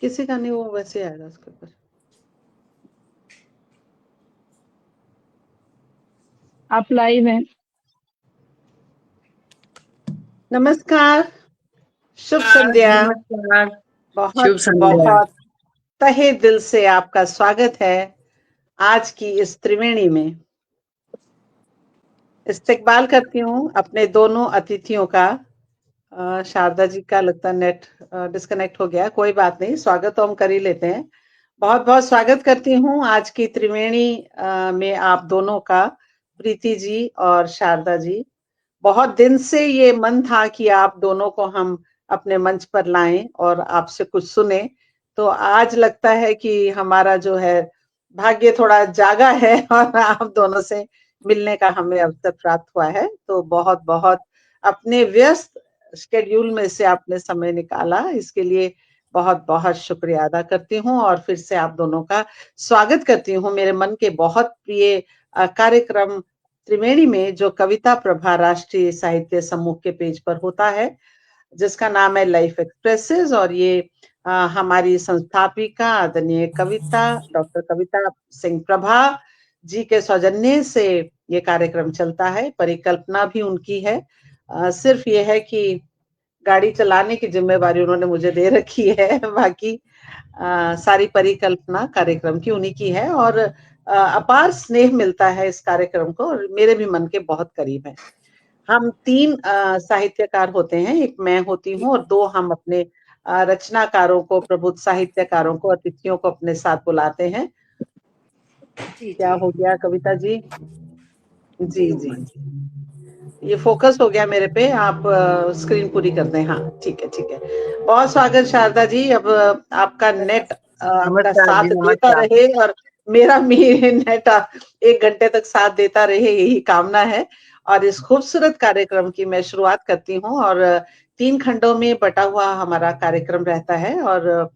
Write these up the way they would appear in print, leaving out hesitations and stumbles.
किसी का नहीं, वो वैसे आएगा उसके ऊपर। आप लाइव हैं। नमस्कार, शुभ संध्या। नमस्कार। बहुत शुभ संध्या। बहुत तहे दिल से आपका स्वागत है आज की इस त्रिवेणी में। इस्तकबाल करती हूँ अपने दोनों अतिथियों का। शारदा जी का लगता है नेट डिस्कनेक्ट हो गया, कोई बात नहीं, स्वागत तो हम कर ही लेते हैं। बहुत बहुत स्वागत करती हूँ आज की त्रिवेणी में आप दोनों का, प्रीति जी और शारदा जी। बहुत दिन से ये मन था कि आप दोनों को हम अपने मंच पर लाएं और आपसे कुछ सुने, तो आज लगता है कि हमारा जो है भाग्य थोड़ा जागा है और आप दोनों से मिलने का हमें अवसर प्राप्त हुआ है। तो बहुत बहुत अपने व्यस्त शेड्यूल में से आपने समय निकाला, इसके लिए बहुत बहुत शुक्रिया अदा करती हूँ और फिर से आप दोनों का स्वागत करती हूँ मेरे मन के बहुत प्रिय कार्यक्रम त्रिवेणी में, जो कविता प्रभा राष्ट्रीय साहित्य समूह के पेज पर होता है, जिसका नाम है लाइफ एक्सप्रेसेस। और ये हमारी संस्थापिका आदरणीय कविता डॉक्टर कविता सिंह प्रभा जी के सौजन्य से ये कार्यक्रम चलता है। परिकल्पना भी उनकी है, सिर्फ ये है कि गाड़ी चलाने की जिम्मेवारी उन्होंने मुझे दे रखी है, बाकी सारी परिकल्पना कार्यक्रम की उन्हीं की है। और अपार स्नेह मिलता है इस कार्यक्रम को और मेरे भी मन के बहुत करीब है। हम 3 साहित्यकार होते हैं, एक मैं होती हूँ और 2 हम अपने रचनाकारों को, प्रबुद्ध साहित्यकारों को, अतिथियों को अपने साथ बुलाते हैं। क्या हो गया कविता जी? जी जी, ये फोकस हो गया मेरे पे, आप स्क्रीन पूरी कर दें। हाँ ठीक है ठीक है। बहुत स्वागत शारदा जी। अब आपका नेट आपका नमस्कार साथ जी, देता नमस्कार। रहे और मेरा भी नेट 1 घंटे तक साथ देता रहे, यही कामना है। और इस खूबसूरत कार्यक्रम की मैं शुरुआत करती हूँ। और 3 खंडों में बटा हुआ हमारा कार्यक्रम रहता है और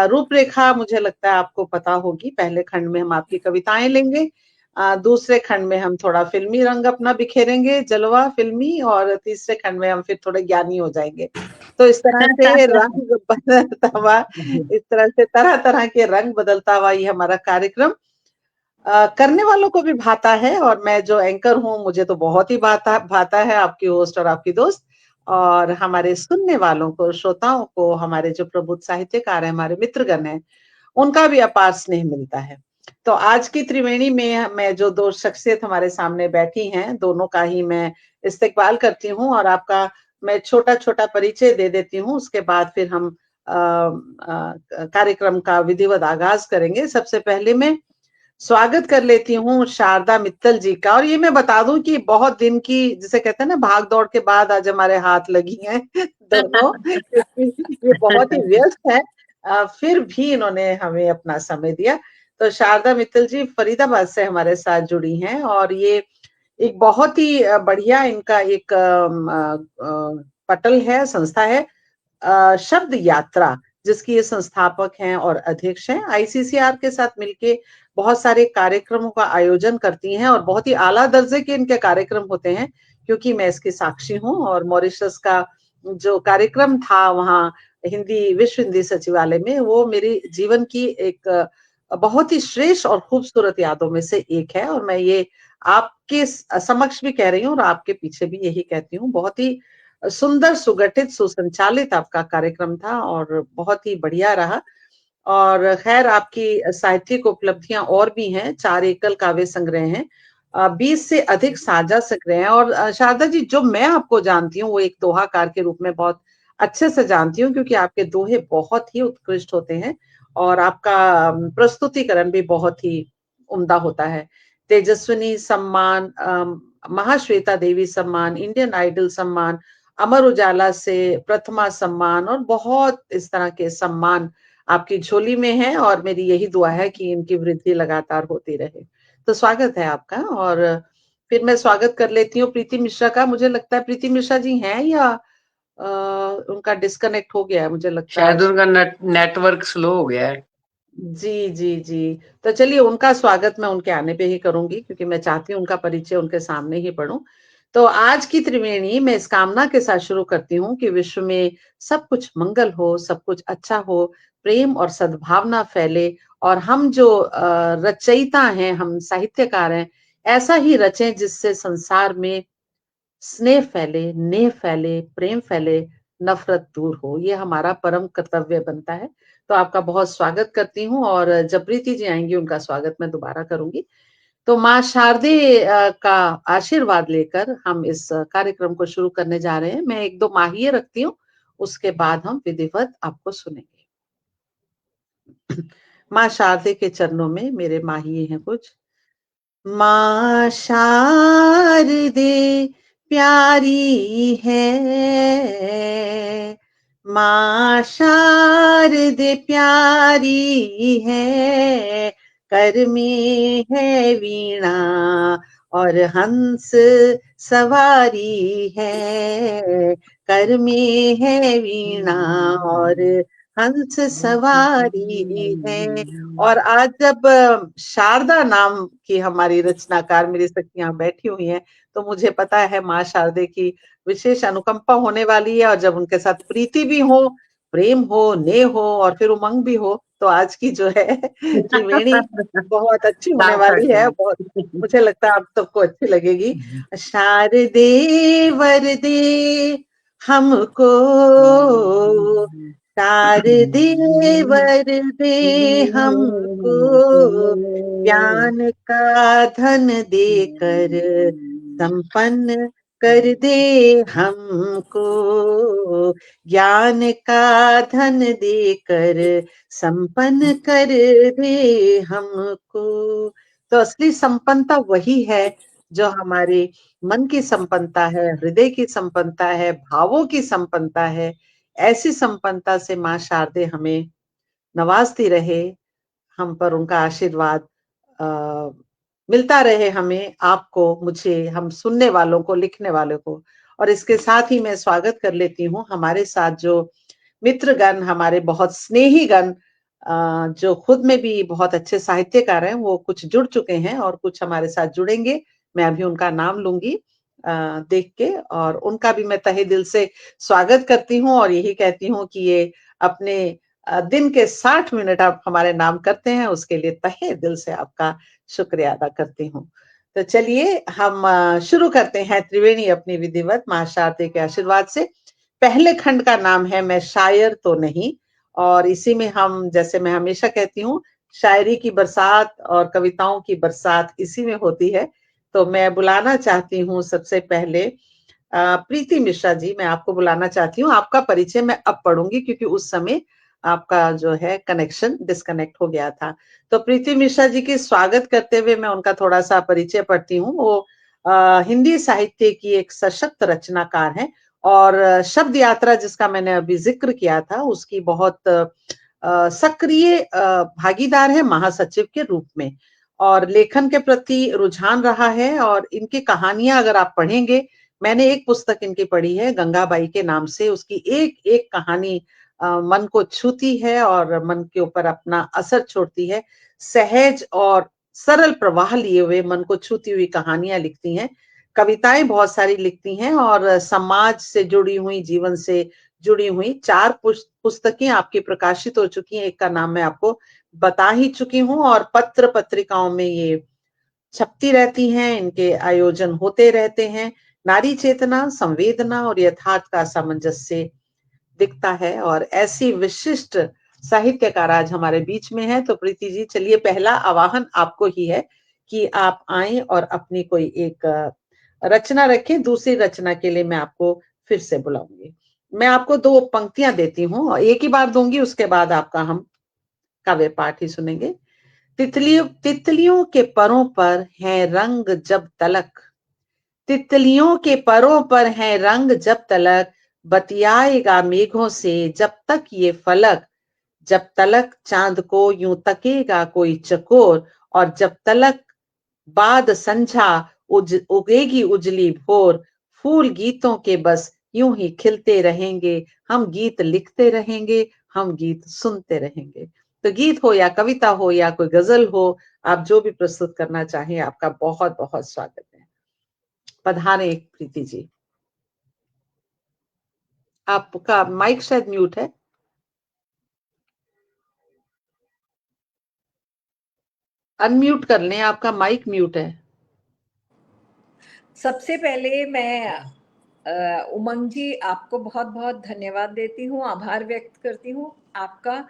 रूपरेखा मुझे लगता है आपको पता होगी। पहले खंड में हम आपकी कविताएं लेंगे, दूसरे खंड में हम थोड़ा फिल्मी रंग अपना बिखेरेंगे, जलवा फिल्मी, और तीसरे खंड में हम फिर थोड़े ज्ञानी हो जाएंगे। तो इस तरह से रंग बदलता हुआ, इस तरह से तरह तरह के रंग बदलता हुआ ये हमारा कार्यक्रम करने वालों को भी भाता है। और मैं जो एंकर हूँ मुझे तो बहुत ही भाता भाता है, आपकी होस्ट और आपकी दोस्त। और हमारे सुनने वालों को, श्रोताओं को, हमारे जो प्रबुद्ध साहित्यकार हैं, हमारे मित्रगण हैं, उनका भी अपार स्नेह मिलता है। तो आज की त्रिवेणी में मैं जो 2 शख्सियत हमारे सामने बैठी हैं, दोनों का ही मैं इस्तकबाल करती हूँ और आपका मैं छोटा-छोटा परिचय दे देती हूँ। उसके बाद फिर हम कार्यक्रम का विधिवत आगाज करेंगे। सबसे पहले मैं स्वागत कर लेती हूँ शारदा मित्तल जी का। और ये मैं बता दूं कि बहुत दिन की, जिसे कहते हैं ना, भाग दौड़ के बाद आज हमारे हाथ लगी हैं दोनों, क्योंकि ये बहुत ही व्यस्त है, फिर भी इन्होंने हमें अपना समय दिया। तो शारदा मित्तल जी फरीदाबाद से हमारे साथ जुड़ी हैं और ये एक बहुत ही बढ़िया इनका एक पटल है, संस्था है, शब्द यात्रा, जिसकी ये संस्थापक हैं और अध्यक्ष हैं। आईसीसीआर के साथ मिलके बहुत सारे कार्यक्रमों का आयोजन करती हैं और बहुत ही आला दर्जे के इनके कार्यक्रम होते हैं, क्योंकि मैं इसकी साक्षी हूँ। और मॉरिशस का जो कार्यक्रम था वहाँ हिंदी, विश्व हिंदी सचिवालय में, वो मेरी जीवन की एक बहुत ही श्रेष्ठ और खूबसूरत यादों में से एक है। और मैं ये आपके समक्ष भी कह रही हूँ और आपके पीछे भी यही कहती हूँ। बहुत ही सुंदर, सुगठित, सुसंचालित आपका कार्यक्रम था और बहुत ही बढ़िया रहा। और खैर आपकी साहित्यिक उपलब्धियां और भी हैं। 4 एकल काव्य संग्रह हैं, 20 से अधिक साझा संग्रह हैं। और शारदा जी, जो मैं आपको जानती हूँ वो एक दोहाकार के रूप में बहुत अच्छे से जानती हूँ, क्योंकि आपके दोहे बहुत ही उत्कृष्ट होते हैं और आपका प्रस्तुतिकरण भी बहुत ही उम्दा होता है। तेजस्विनी सम्मान, महाश्वेता देवी सम्मान, इंडियन आइडल सम्मान, अमर उजाला से प्रथमा सम्मान, और बहुत इस तरह के सम्मान आपकी झोली में है। और मेरी यही दुआ है कि इनकी वृद्धि लगातार होती रहे। तो स्वागत है आपका। और फिर मैं स्वागत कर लेती हूँ प्रीति मिश्रा का। मुझे लगता है प्रीति मिश्रा जी हैं या उनका डिस्कनेक्ट हो गया है, मुझे लगता है शायद आज। उनका नेटवर्क स्लो हो गया है। जी जी जी, तो चलिए उनका स्वागत मैं उनके आने पे ही करूंगी, क्योंकि मैं चाहती हूँ उनका परिचय उनके सामने ही पढूं। तो आज की त्रिवेणी मैं इस कामना के साथ शुरू करती हूँ कि विश्व में सब कुछ मंगल हो, सब कुछ अच्छा हो, प्रेम और सद्भावना फैले और हम जो रचयिता हैं, हम साहित्यकार हैं, ऐसा ही रचें जिससे संसार में स्नेह फैले, नेह फैले, प्रेम फैले, नफरत दूर हो। ये हमारा परम कर्तव्य बनता है। तो आपका बहुत स्वागत करती हूँ और जब प्रीति जी आएंगी उनका स्वागत मैं दोबारा करूंगी। तो माँ शारदे का आशीर्वाद लेकर हम इस कार्यक्रम को शुरू करने जा रहे हैं। मैं 1-2 माहिए रखती हूँ, उसके बाद हम विधिवत आपको सुनेंगे। माँ शारदे के चरणों में मेरे माहिए हैं कुछ। माँ शारदे प्यारी है, माँ शारदे प्यारी है, कर में है वीणा और हंस सवारी है, कर में है वीणा और हंस सवारी है। और आज जब शारदा नाम की हमारी रचनाकार मेरी सखियां बैठी हुई हैं, तो मुझे पता है माँ शारदे की विशेष अनुकंपा होने वाली है और जब उनके साथ प्रीति भी हो, प्रेम हो, नेह हो और फिर उमंग भी हो, तो आज की जो है त्रिवेणी बहुत अच्छी होने साथ वाली है। साथ बहुत मुझे लगता है आप सबको अच्छी लगेगी। शारदे वरदे हमको, शारदे वरदे हमको, ज्ञान का धन देकर संपन्न कर दे हमको, ज्ञान का धन देकर संपन्न कर दे हमको। तो असली संपन्नता वही है जो हमारे मन की संपन्नता है, हृदय की संपन्नता है, भावों की संपन्नता है। ऐसी संपन्नता से माँ शारदे हमें नवाजती रहे, हम पर उनका आशीर्वाद मिलता रहे, हमें, आपको, मुझे, हम सुनने वालों को, लिखने वालों को। और इसके साथ ही मैं स्वागत कर लेती हूँ हमारे साथ जो मित्रगण, हमारे बहुत स्नेही गण, जो खुद में भी बहुत अच्छे साहित्यकार हैं, वो कुछ जुड़ चुके हैं और कुछ हमारे साथ जुड़ेंगे। मैं अभी उनका नाम लूंगी देख के, और उनका भी मैं तहे दिल से स्वागत करती हूँ और यही कहती हूँ कि ये अपने दिन के 60 मिनट आप हमारे नाम करते हैं, उसके लिए तहे दिल से आपका शुक्रिया अदा करती हूँ। तो चलिए हम शुरू करते हैं त्रिवेणी अपनी विधिवत माँ शारदे के आशीर्वाद से। पहले खंड का नाम है मैं शायर तो नहीं, और इसी में हम, जैसे मैं हमेशा कहती हूँ, शायरी की बरसात और कविताओं की बरसात इसी में होती है। तो मैं बुलाना चाहती हूँ सबसे पहले प्रीति मिश्रा जी, मैं आपको बुलाना चाहती हूँ। आपका परिचय मैं अब पढ़ूंगी क्योंकि उस समय आपका जो है कनेक्शन डिस्कनेक्ट हो गया था। तो प्रीति मिश्रा जी के स्वागत करते हुए मैं उनका थोड़ा सा परिचय पढ़ती हूँ। वो हिंदी साहित्य की एक सशक्त रचनाकार हैं और शब्द यात्रा जिसका मैंने अभी जिक्र किया था, उसकी बहुत सक्रिय भागीदार है महासचिव के रूप में, और लेखन के प्रति रुझान रहा है। और इनकी कहानियां अगर आप पढ़ेंगे, मैंने एक पुस्तक इनकी पढ़ी है गंगाबाई के नाम से, उसकी एक एक कहानी मन को छूती है और मन के ऊपर अपना असर छोड़ती है। सहज और सरल प्रवाह लिए हुए मन को छूती हुई कहानियां लिखती हैं, कविताएं बहुत सारी लिखती हैं और समाज से जुड़ी हुई, जीवन से जुड़ी हुई 4 पुस्तकें आपकी प्रकाशित हो चुकी हैं। एक का नाम मैं आपको बता ही चुकी हूँ और पत्र पत्रिकाओं में ये छपती रहती हैं, इनके आयोजन होते रहते हैं। नारी चेतना, संवेदना और यथार्थ का सामंजस्य दिखता है, और ऐसी विशिष्ट साहित्यकार आज हमारे बीच में है। तो प्रीति जी, चलिए, पहला आवाहन आपको ही है कि आप आए और अपनी कोई एक रचना रखें। दूसरी रचना के लिए मैं आपको फिर से बुलाऊंगी। मैं आपको 2 पंक्तियां देती हूँ, एक ही बार दूंगी, उसके बाद आपका हम काव्य पाठ ही सुनेंगे। तितलियों तितलियों के परों पर है रंग जब तलक, तितलियों के परों पर है रंग जब तलक, बतियाएगा मेघों से जब तक ये फलक, जब तलक चांद को यूं तकेगा कोई चकोर, और जब तलक बाद संझा उगेगी उजली भोर, फूल गीतों के बस यूं ही खिलते रहेंगे, हम गीत लिखते रहेंगे, हम गीत सुनते रहेंगे। तो गीत हो या कविता हो या कोई गजल हो, आप जो भी प्रस्तुत करना चाहें, आपका बहुत बहुत स्वागत है। पधारे प्रीति जी। आपका माइक शायद म्यूट है। अनम्यूट कर लें, आपका माइक म्यूट है। सबसे पहले मैं उमंग जी आपको बहुत बहुत धन्यवाद देती हूँ, आभार व्यक्त करती हूँ आपका,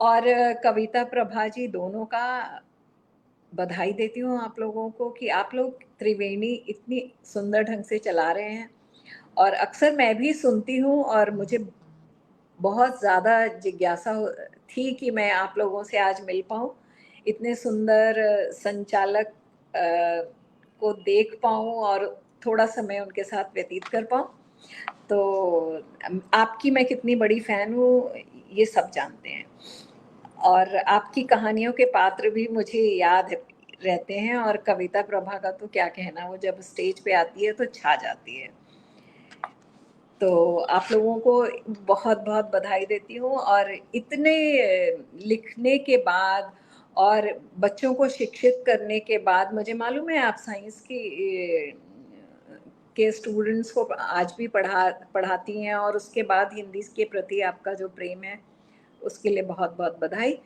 और कविता प्रभा जी दोनों का बधाई देती हूँ आप लोगों को कि आप लोग त्रिवेणी इतनी सुंदर ढंग से चला रहे हैं। और अक्सर मैं भी सुनती हूँ और मुझे बहुत ज़्यादा जिज्ञासा थी कि मैं आप लोगों से आज मिल पाऊँ, इतने सुंदर संचालक को देख पाऊँ और थोड़ा समय उनके साथ व्यतीत कर पाऊँ। तो आपकी मैं कितनी बड़ी फ़ैन हूँ ये सब जानते हैं, और आपकी कहानियों के पात्र भी मुझे याद रहते हैं, और कविता प्रभा का तो क्या कहना, वो जब स्टेज पे आती है तो छा जाती है। तो आप लोगों को बहुत बहुत बधाई देती हूँ। और इतने लिखने के बाद और बच्चों को शिक्षित करने के बाद, मुझे मालूम है आप साइंस के स्टूडेंट्स को आज भी पढ़ाती हैं, और उसके बाद हिंदी के प्रति आपका जो प्रेम है उसके लिए बहुत बहुत बधाई।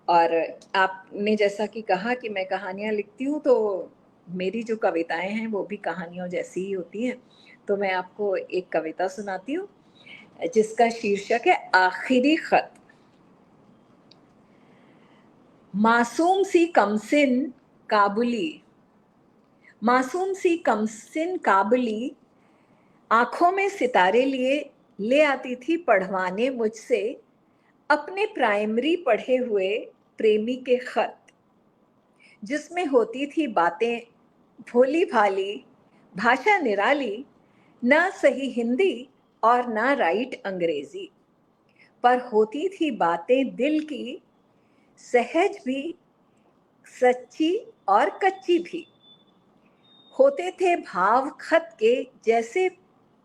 और आपने जैसा कि कहा कि मैं कहानियाँ लिखती हूँ, तो मेरी जो कविताएं हैं वो भी कहानियों जैसी ही होती हैं। तो मैं आपको एक कविता सुनाती हूँ जिसका शीर्षक है आखिरी खत। मासूम सी कमसिन काबुली, मासूम सी कमसिन काबुली आंखों में सितारे लिए ले आती थी पढ़वाने मुझसे अपने प्राइमरी पढ़े हुए प्रेमी के खत, जिसमें होती थी बातें भोली भाली, भाषा निराली, ना सही हिंदी और ना राइट अंग्रेजी, पर होती थी बातें दिल की, सहज भी, सच्ची और कच्ची भी। होते थे भाव खत के जैसे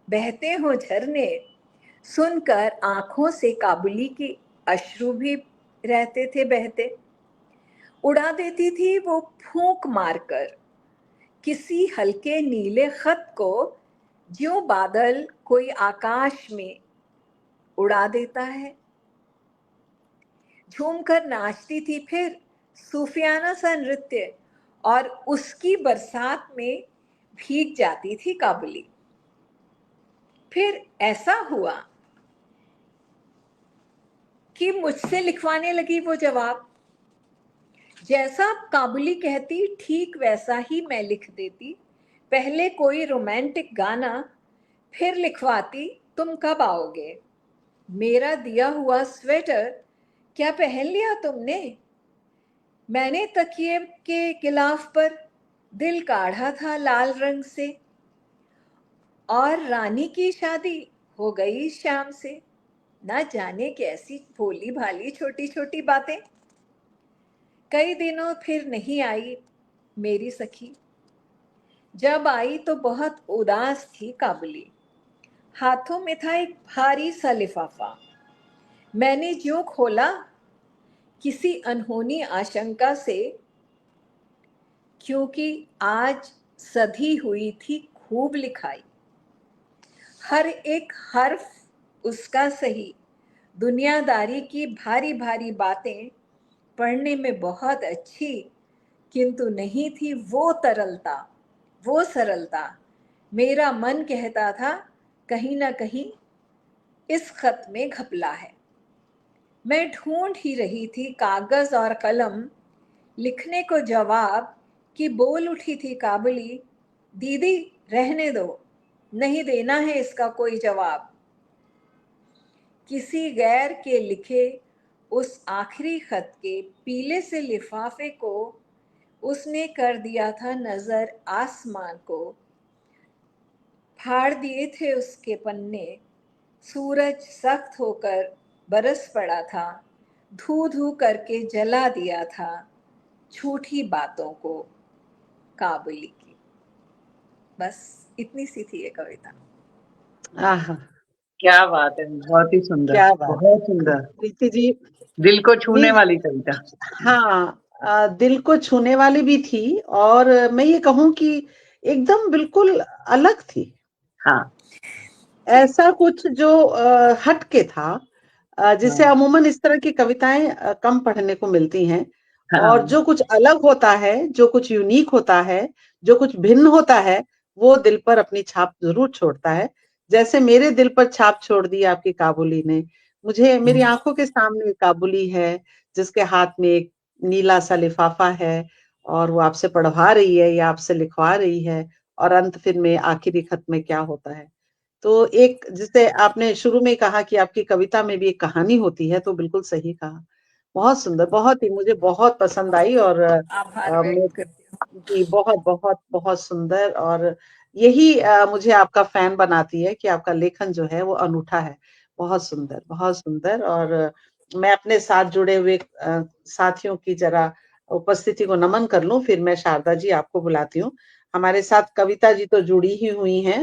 बहते हो झरने, सुनकर आंखों से काबुली की अश्रु भी रहते थे बहते। उड़ा देती थी वो फूंक मारकर किसी हल्के नीले खत को, ज्यों बादल कोई आकाश में उड़ा देता है। झूमकर नाचती थी फिर सूफियाना सा नृत्य, और उसकी बरसात में भीग जाती थी काबुली। फिर ऐसा हुआ कि मुझसे लिखवाने लगी वो जवाब, जैसा काबुली कहती ठीक वैसा ही मैं लिख देती। पहले कोई रोमांटिक गाना, फिर लिखवाती तुम कब आओगे, मेरा दिया हुआ स्वेटर क्या पहन लिया तुमने, मैंने तकिए के गिलाफ पर दिल काढ़ा था लाल रंग से, और रानी की शादी हो गई शाम से। ना जाने कैसी भोली भाली छोटी छोटी बातें। कई दिनों फिर नहीं आई मेरी सखी, जब आई तो बहुत उदास थी काबुली। हाथों में था एक भारी सा लिफाफा, मैंने ज्यों खोला किसी अनहोनी आशंका से, क्योंकि आज सधी हुई थी खूब लिखाई। हर एक हर्फ उसका सही, दुनियादारी की भारी भारी बातें पढ़ने में बहुत अच्छी, किंतु नहीं थी वो तरलता, वो सरलता। मेरा मन कहता था कहीं ना कहीं इस खत में घपला है। मैं ढूंढ ही रही थी कागज और कलम, लिखने को जवाब कि बोल उठी थी काबुली, दीदी रहने दो, नहीं देना है इसका कोई जवाब। किसी गैर के लिखे उस आखिरी खत के पीले से लिफाफे को उसने कर दिया था नजर आसमान को, फाड़ दिए थे उसके पन्ने, सूरज सख्त होकर बरस पड़ा था, धू धू करके जला दिया था झूठी बातों को काबुली की। बस इतनी सी थी ये कविता। आहा, क्या बात है, बहुत ही सुंदर, क्या बात, बहुत सुंदर, प्रीति जी दिल को छूने नहीं, वाली कविता। हाँ, दिल को छूने वाली भी थी। और मैं ये कहूं कि एकदम बिल्कुल अलग थी। हाँ ऐसा कुछ जो हट के था, जिसे हाँ अमूमन इस तरह की कविताएं कम पढ़ने को मिलती हैं। और हाँ जो कुछ अलग होता है, जो कुछ यूनिक होता है, जो कुछ भिन्न होता है, वो दिल पर अपनी छाप जरूर छोड़ता है। जैसे मेरे दिल पर छाप छोड़ दी आपकी काबुली ने। मुझे मेरी आंखों के सामने एक काबुली है, जिसके हाथ में एक नीला सा लिफाफा है, और वो आपसे पढ़वा रही है या आपसे लिखवा रही है, और अंत फिर में आखिरी खत में क्या होता है। तो एक, जिसे आपने शुरू में कहा कि आपकी कविता में भी एक कहानी होती है, तो बिल्कुल सही कहा। बहुत सुंदर, बहुत ही मुझे बहुत पसंद आई। और आभार व्यक्त करती हूँ। जी, बहुत बहुत बहुत सुंदर। और यही मुझे आपका फैन बनाती है कि आपका लेखन जो है वो अनूठा है। बहुत सुंदर, बहुत सुंदर। और मैं अपने साथ जुड़े हुए साथियों की जरा उपस्थिति को नमन कर लूं, फिर मैं शारदा जी आपको बुलाती हूँ। हमारे साथ कविता जी तो जुड़ी ही हुई हैं,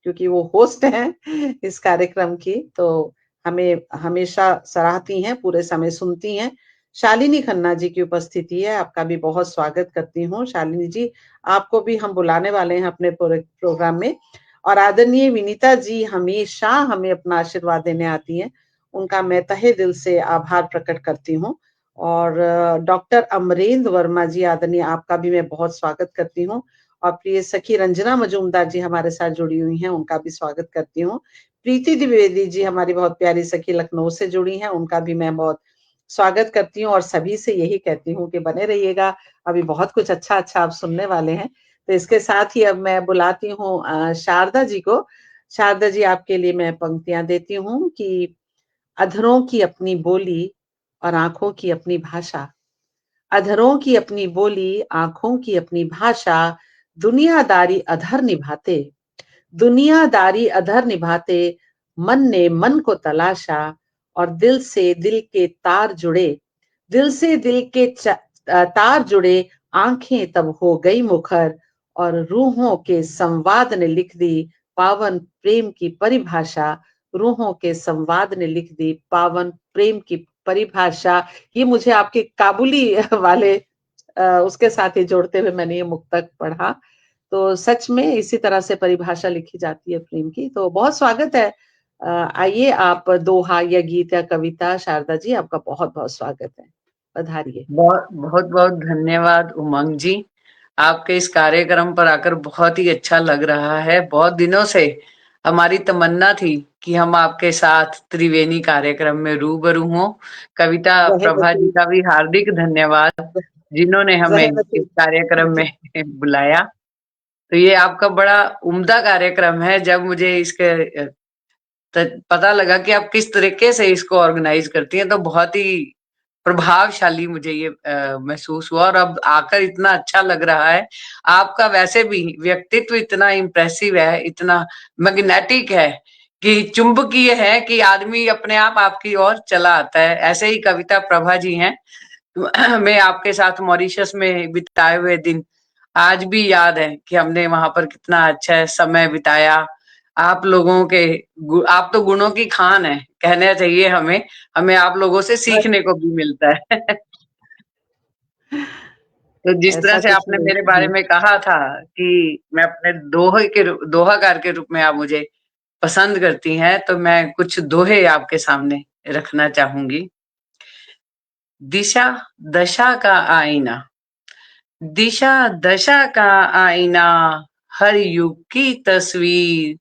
क्योंकि वो होस्ट हैं इस कार्यक्रम की, तो हमें हमेशा सराहती हैं, पूरे समय सुनती हैं। शालिनी खन्ना जी की उपस्थिति है, आपका भी बहुत स्वागत करती हूँ। शालिनी जी, आपको भी हम बुलाने वाले हैं अपने पूरे प्रोग्राम में। और आदरणीय विनीता जी हमेशा हमें अपना आशीर्वाद देने आती हैं, उनका मैं तहे दिल से आभार प्रकट करती हूँ। और डॉक्टर अमरेंद्र वर्मा जी, आदरणीय, आपका भी मैं बहुत स्वागत करती हूँ। और प्रिय सखी रंजना मजूमदार जी हमारे साथ जुड़ी हुई हैं, उनका भी स्वागत करती हूँ। प्रीति द्विवेदी जी हमारी बहुत प्यारी सखी लखनऊ से जुड़ी हैं, उनका भी मैं बहुत स्वागत करती हूँ। और सभी से यही कहती हूँ कि बने रहिएगा, अभी बहुत कुछ अच्छा अच्छा आप सुनने वाले हैं। तो इसके साथ ही अब मैं बुलाती हूँ शारदा जी को। शारदा जी, आपके लिए मैं पंक्तियां देती हूँ कि अधरों की अपनी बोली और आंखों की अपनी भाषा, अधरों की अपनी बोली, आंखों की अपनी भाषा, दुनियादारी अधर निभाते, दुनियादारी अधर निभाते, मन ने मन को तलाशा, और दिल से दिल के तार जुड़े, दिल से दिल के तार जुड़े, आंखें तब हो गई मुखर, और रूहों के संवाद ने लिख दी पावन प्रेम की परिभाषा, रूहों के संवाद ने लिख दी पावन प्रेम की परिभाषा। ये मुझे आपके काबुली वाले उसके साथ ही जोड़ते हुए मैंने ये मुक्तक पढ़ा। तो सच में इसी तरह से परिभाषा लिखी जाती है प्रेम की। तो बहुत स्वागत है। आइए, आप दोहा या गीत या कविता, शारदा जी आपका बहुत बहुत स्वागत है, पधारिए। बहुत बहुत बहुत धन्यवाद उमंग जी। आपके इस कार्यक्रम पर आकर बहुत ही अच्छा लग रहा है। बहुत दिनों से हमारी तमन्ना थी कि हम आपके साथ त्रिवेणी कार्यक्रम में रूबरू हों। कविता प्रभा जी जहमती, का भी हार्दिक धन्यवाद, जिन्होंने हमें जहमती इस कार्यक्रम जी। में बुलाया। तो ये आपका बड़ा उम्दा कार्यक्रम है। जब मुझे इसके पता लगा कि आप किस तरीके से इसको ऑर्गेनाइज करती हैं, तो बहुत ही प्रभावशाली मुझे ये महसूस हुआ। और अब आकर इतना अच्छा लग रहा है। आपका वैसे भी व्यक्तित्व इतना इम्प्रेसिव है, इतना मैग्नेटिक है, कि चुंबकीय है, कि आदमी अपने आप आपकी ओर चला आता है। ऐसे ही कविता प्रभा जी हैं। मैं आपके साथ मॉरिशस में बिताए हुए दिन आज भी याद है कि हमने वहां पर कितना अच्छा समय बिताया। आप लोगों के आप तो गुणों की खान है, कहना चाहिए हमें। हमें आप लोगों से सीखने को भी मिलता है। तो जिस तरह ऐसा से कुछ आपने नहीं मेरे बारे जी। में कहा था कि मैं अपने दोहाकार के रूप में आप मुझे पसंद करती हैं, तो मैं कुछ दोहे आपके सामने रखना चाहूंगी। दिशा दशा का आईना, दिशा दशा का आईना, हर युग की तस्वीर,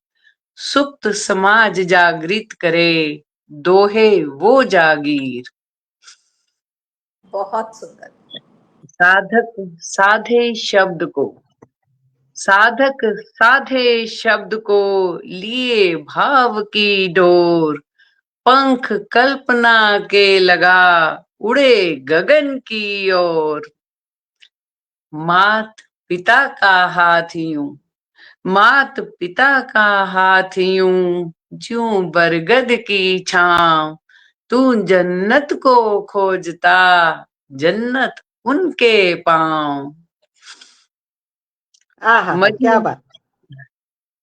सुप्त समाज जागृत करे, दोहे वो जागीर। बहुत सुंदर। साधक साधे शब्द को, साधक साधे शब्द को, लिए भाव की डोर, पंख कल्पना के लगा, उड़े गगन की ओर। मात पिता का हाथ यूं, मात पिता का हाथ यूं, ज्यों बरगद की छांव, तू जन्नत को खोजता, जन्नत उनके पांव। आहा, क्या मजहब बात।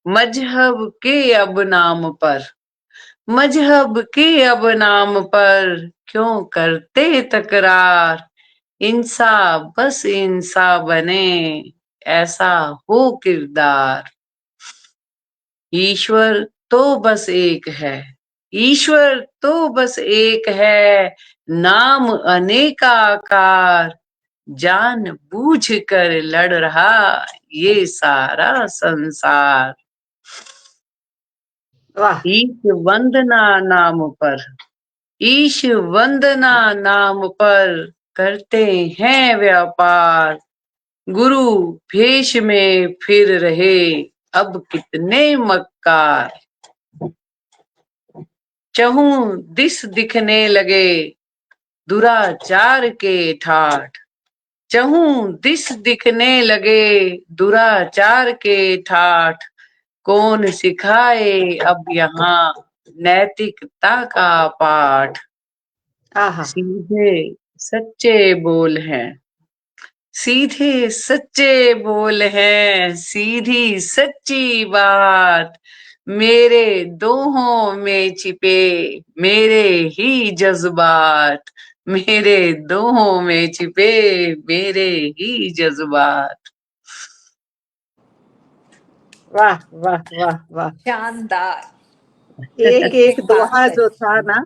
मजहब के अब नाम पर, मजहब के अब नाम पर, क्यों करते तकरार, इंसा बस इंसा बने, ऐसा हो किरदार। ईश्वर तो बस एक है, ईश्वर तो बस एक है, नाम अनेकाकार, जान बूझ कर लड़ रहा ये सारा संसार। वाह ईश वंदना नाम पर, ईश वंदना नाम पर करते हैं व्यापार। गुरु भेष में फिर रहे अब कितने मक्कार। चहूं दिस दिखने लगे दुराचार के ठाठ, चहूं दिस दिखने लगे दुराचार के ठाठ। कौन सिखाए अब यहाँ नैतिकता का पाठ। आहा सीधे सच्चे बोल हैं, सीधे सच्चे बोल हैं, सीधी सच्ची बात। मेरे दोहों में छिपे मेरे ही जज्बात, मेरे दोहों में छिपे मेरे ही जज्बात। वाह वाह वाह वाह। शानदार। एक एक बात दोहा जो कही। था ना,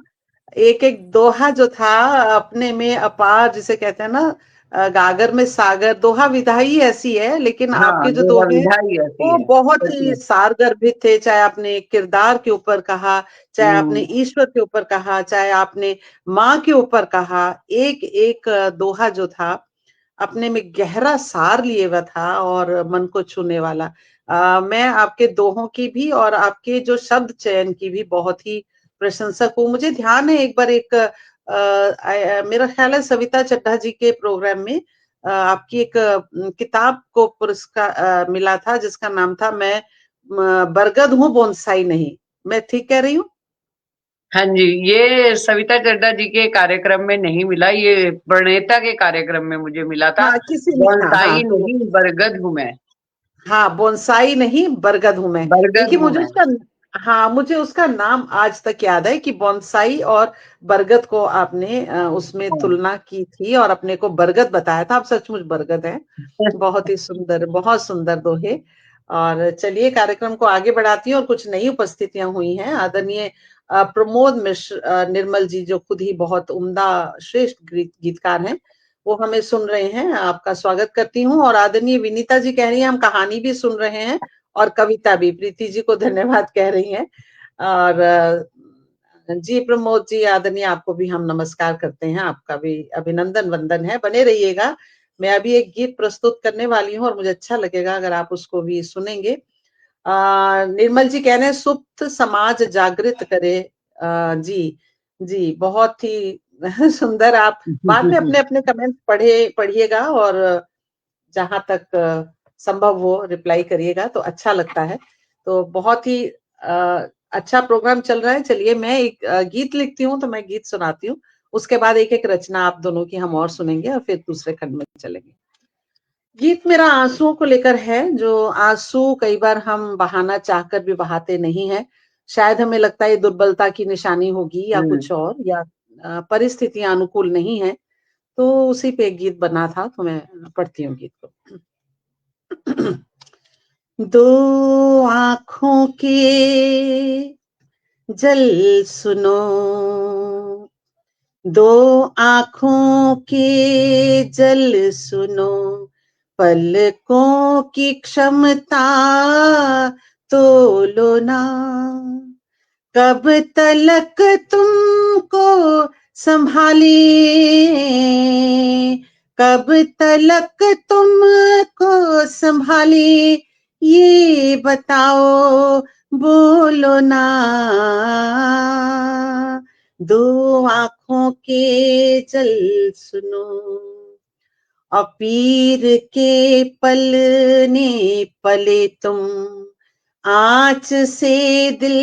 एक एक दोहा जो था अपने में अपार, जिसे कहते हैं ना गागर में सागर। दोहा विधा ही ऐसी है, लेकिन हाँ, आपके जो दोहा दोहे विधा ही ऐसी वो है बहुत सच ही में। सारगर्भित थे। चाहे आपने किरदार के ऊपर कहा, चाहे आपने हम्म, ईश्वर के ऊपर कहा, चाहे आपने माँ के ऊपर कहा, एक एक दोहा जो था अपने में गहरा सार लिए हुआ था और मन को छूने वाला। मैं आपके दोहों की भी और आपके जो शब्द चयन की भी बहुत ही प्रशंसक हूँ। मुझे ध्यान है एक बार एक मेरा ख्याल है सविता चड्ढा जी के प्रोग्राम में आपकी एक किताब को पुरस्कार मिला था, जिसका नाम था मैं बरगद हूँ बोनसाई नहीं। मैं ठीक कह रही हूँ? हाँ जी, ये सविता चड्ढा जी के कार्यक्रम में नहीं मिला, ये प्रणेता के कार्यक्रम में मुझे मिला था। हाँ, किसी ने, हाँ हाँ, बोनसाई तो नहीं बरगद हूँ मैं, हाँ, बोनसाई नहीं बरगद हूं मैं। बरगद देखिए हूँ मुझे मैं। उसका, हाँ मुझे उसका नाम आज तक याद है कि बोनसाई और बरगद को आपने उसमें हाँ। तुलना की थी और अपने को बरगद बताया था। आप सचमुच बरगद हैं। बहुत ही सुंदर, बहुत सुंदर दोहे। और चलिए कार्यक्रम को आगे बढ़ाती हूँ और कुछ नई उपस्थितियां हुई हैं। आदरणीय प्रमोद मिश्र निर्मल जी, जो खुद ही बहुत उम्दा श्रेष्ठ गीतकार हैं, वो हमें सुन रहे हैं। आपका स्वागत करती हूँ। और आदरणीय विनीता जी कह रही हैं हम कहानी भी सुन रहे हैं और कविता भी। प्रीति जी को धन्यवाद कह रही हैं। और जी प्रमोद जी, आदरणीय आपको भी हम नमस्कार करते हैं, आपका भी अभिनंदन वंदन है। बने रहिएगा। मैं अभी एक गीत प्रस्तुत करने वाली हूँ और मुझे अच्छा लगेगा अगर आप उसको भी सुनेंगे। निर्मल जी कह रहे हैं सुप्त समाज जागृत करे। जी जी, बहुत ही सुंदर। आप बाद में अपने अपने कमेंट पढ़िएगा और जहां तक संभव हो रिप्लाई करिएगा तो अच्छा लगता है। तो बहुत ही अच्छा प्रोग्राम चल रहा है। चलिए मैं एक गीत लिखती हूँ तो मैं गीत सुनाती हूँ, उसके बाद एक एक रचना आप दोनों की हम और सुनेंगे और फिर दूसरे खंड में चलेंगे। गीत मेरा आंसुओं को लेकर है। जो आंसू कई बार हम बहाना चाहकर भी बहाते नहीं है। शायद हमें लगता है दुर्बलता की निशानी होगी या कुछ और, या परिस्थितियां अनुकूल नहीं है। तो उसी पे एक गीत बना था, तो मैं पढ़ती हूँ गीत को। दो आंखों के जल सुनो, दो आंखों के जल सुनो, पलकों की क्षमता तोलो ना। कब तलक तुमको संभाले, कब तलक तुमको संभाले, ये बताओ बोलो ना। दो आंखों के जल सुनो, और पीर के पलने पले तुम, आँच से दिल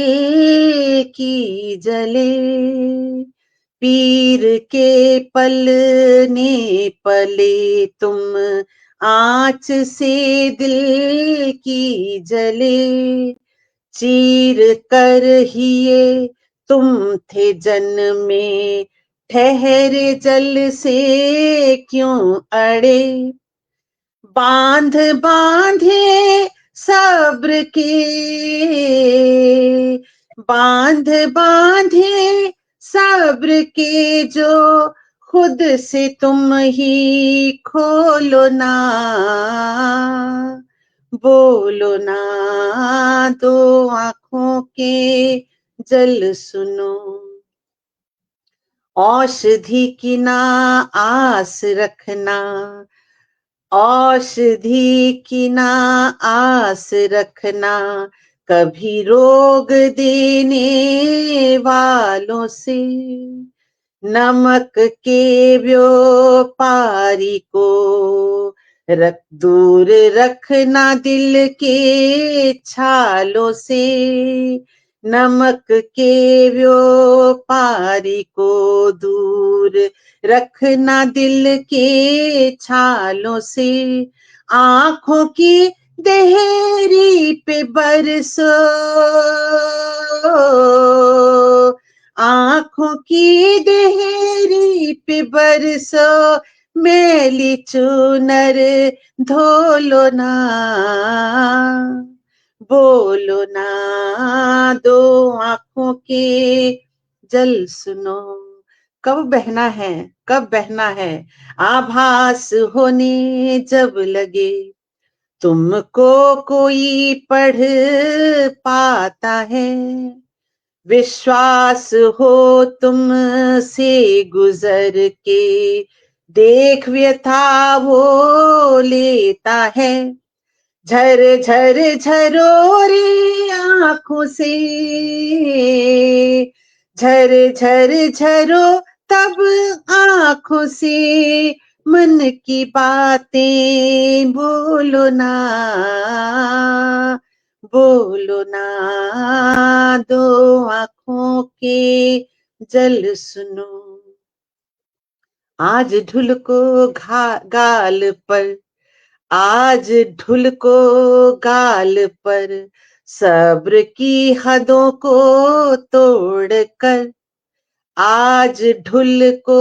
की जले। पीर के पलने पले तुम, आँच से दिल की जले। चीर कर ही ये तुम थे जन्मे, ठहरे जल से क्यों अड़े। बांध बांधे सब्र के, बांध बांधे सब्र के जो खुद से तुम ही खोलो ना, बोलो ना दो आंखों के जल सुनो, औषधि की ना आस रखना, औषधि की ना आस रखना, कभी रोग देने वालों से, नमक के व्यापारी को दूर रखना दिल के छालों से, नमक के व्यापारी को दूर रखना दिल के छालों से, आंखों की देहरी पे बरसो, आंखों की देहरी पे बरसो, मैली चुनर धोलो ना, बोलो ना दो आंखों के जल सुनो। कब बहना है, कब बहना है, आभास होने जब लगे, तुमको कोई पढ़ पाता है, विश्वास हो तुम से गुजर के, देख व्यथा वो लेता है, झर झर झरोरी आंखों से, झर झर झरो तब आंखों से, मन की बातें बोलो ना, बोलो ना दो आंखों के जल सुनो, आज ढुल को गाल पर, आज ढुल को गाल पर, सब्र की हदों को तोड़कर, आज ढुल को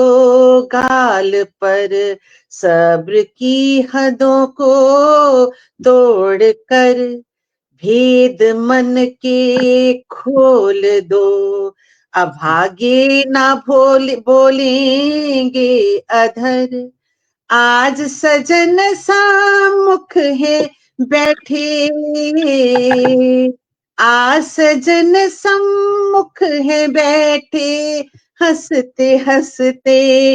गाल पर, सब्र की हदों को तोड़कर, भेद मन के खोल दो, अभागे ना बोलेंगे अधर, आज सजन सामुख है बैठे, आज सजन सम्मुख है बैठे, हंसते हंसते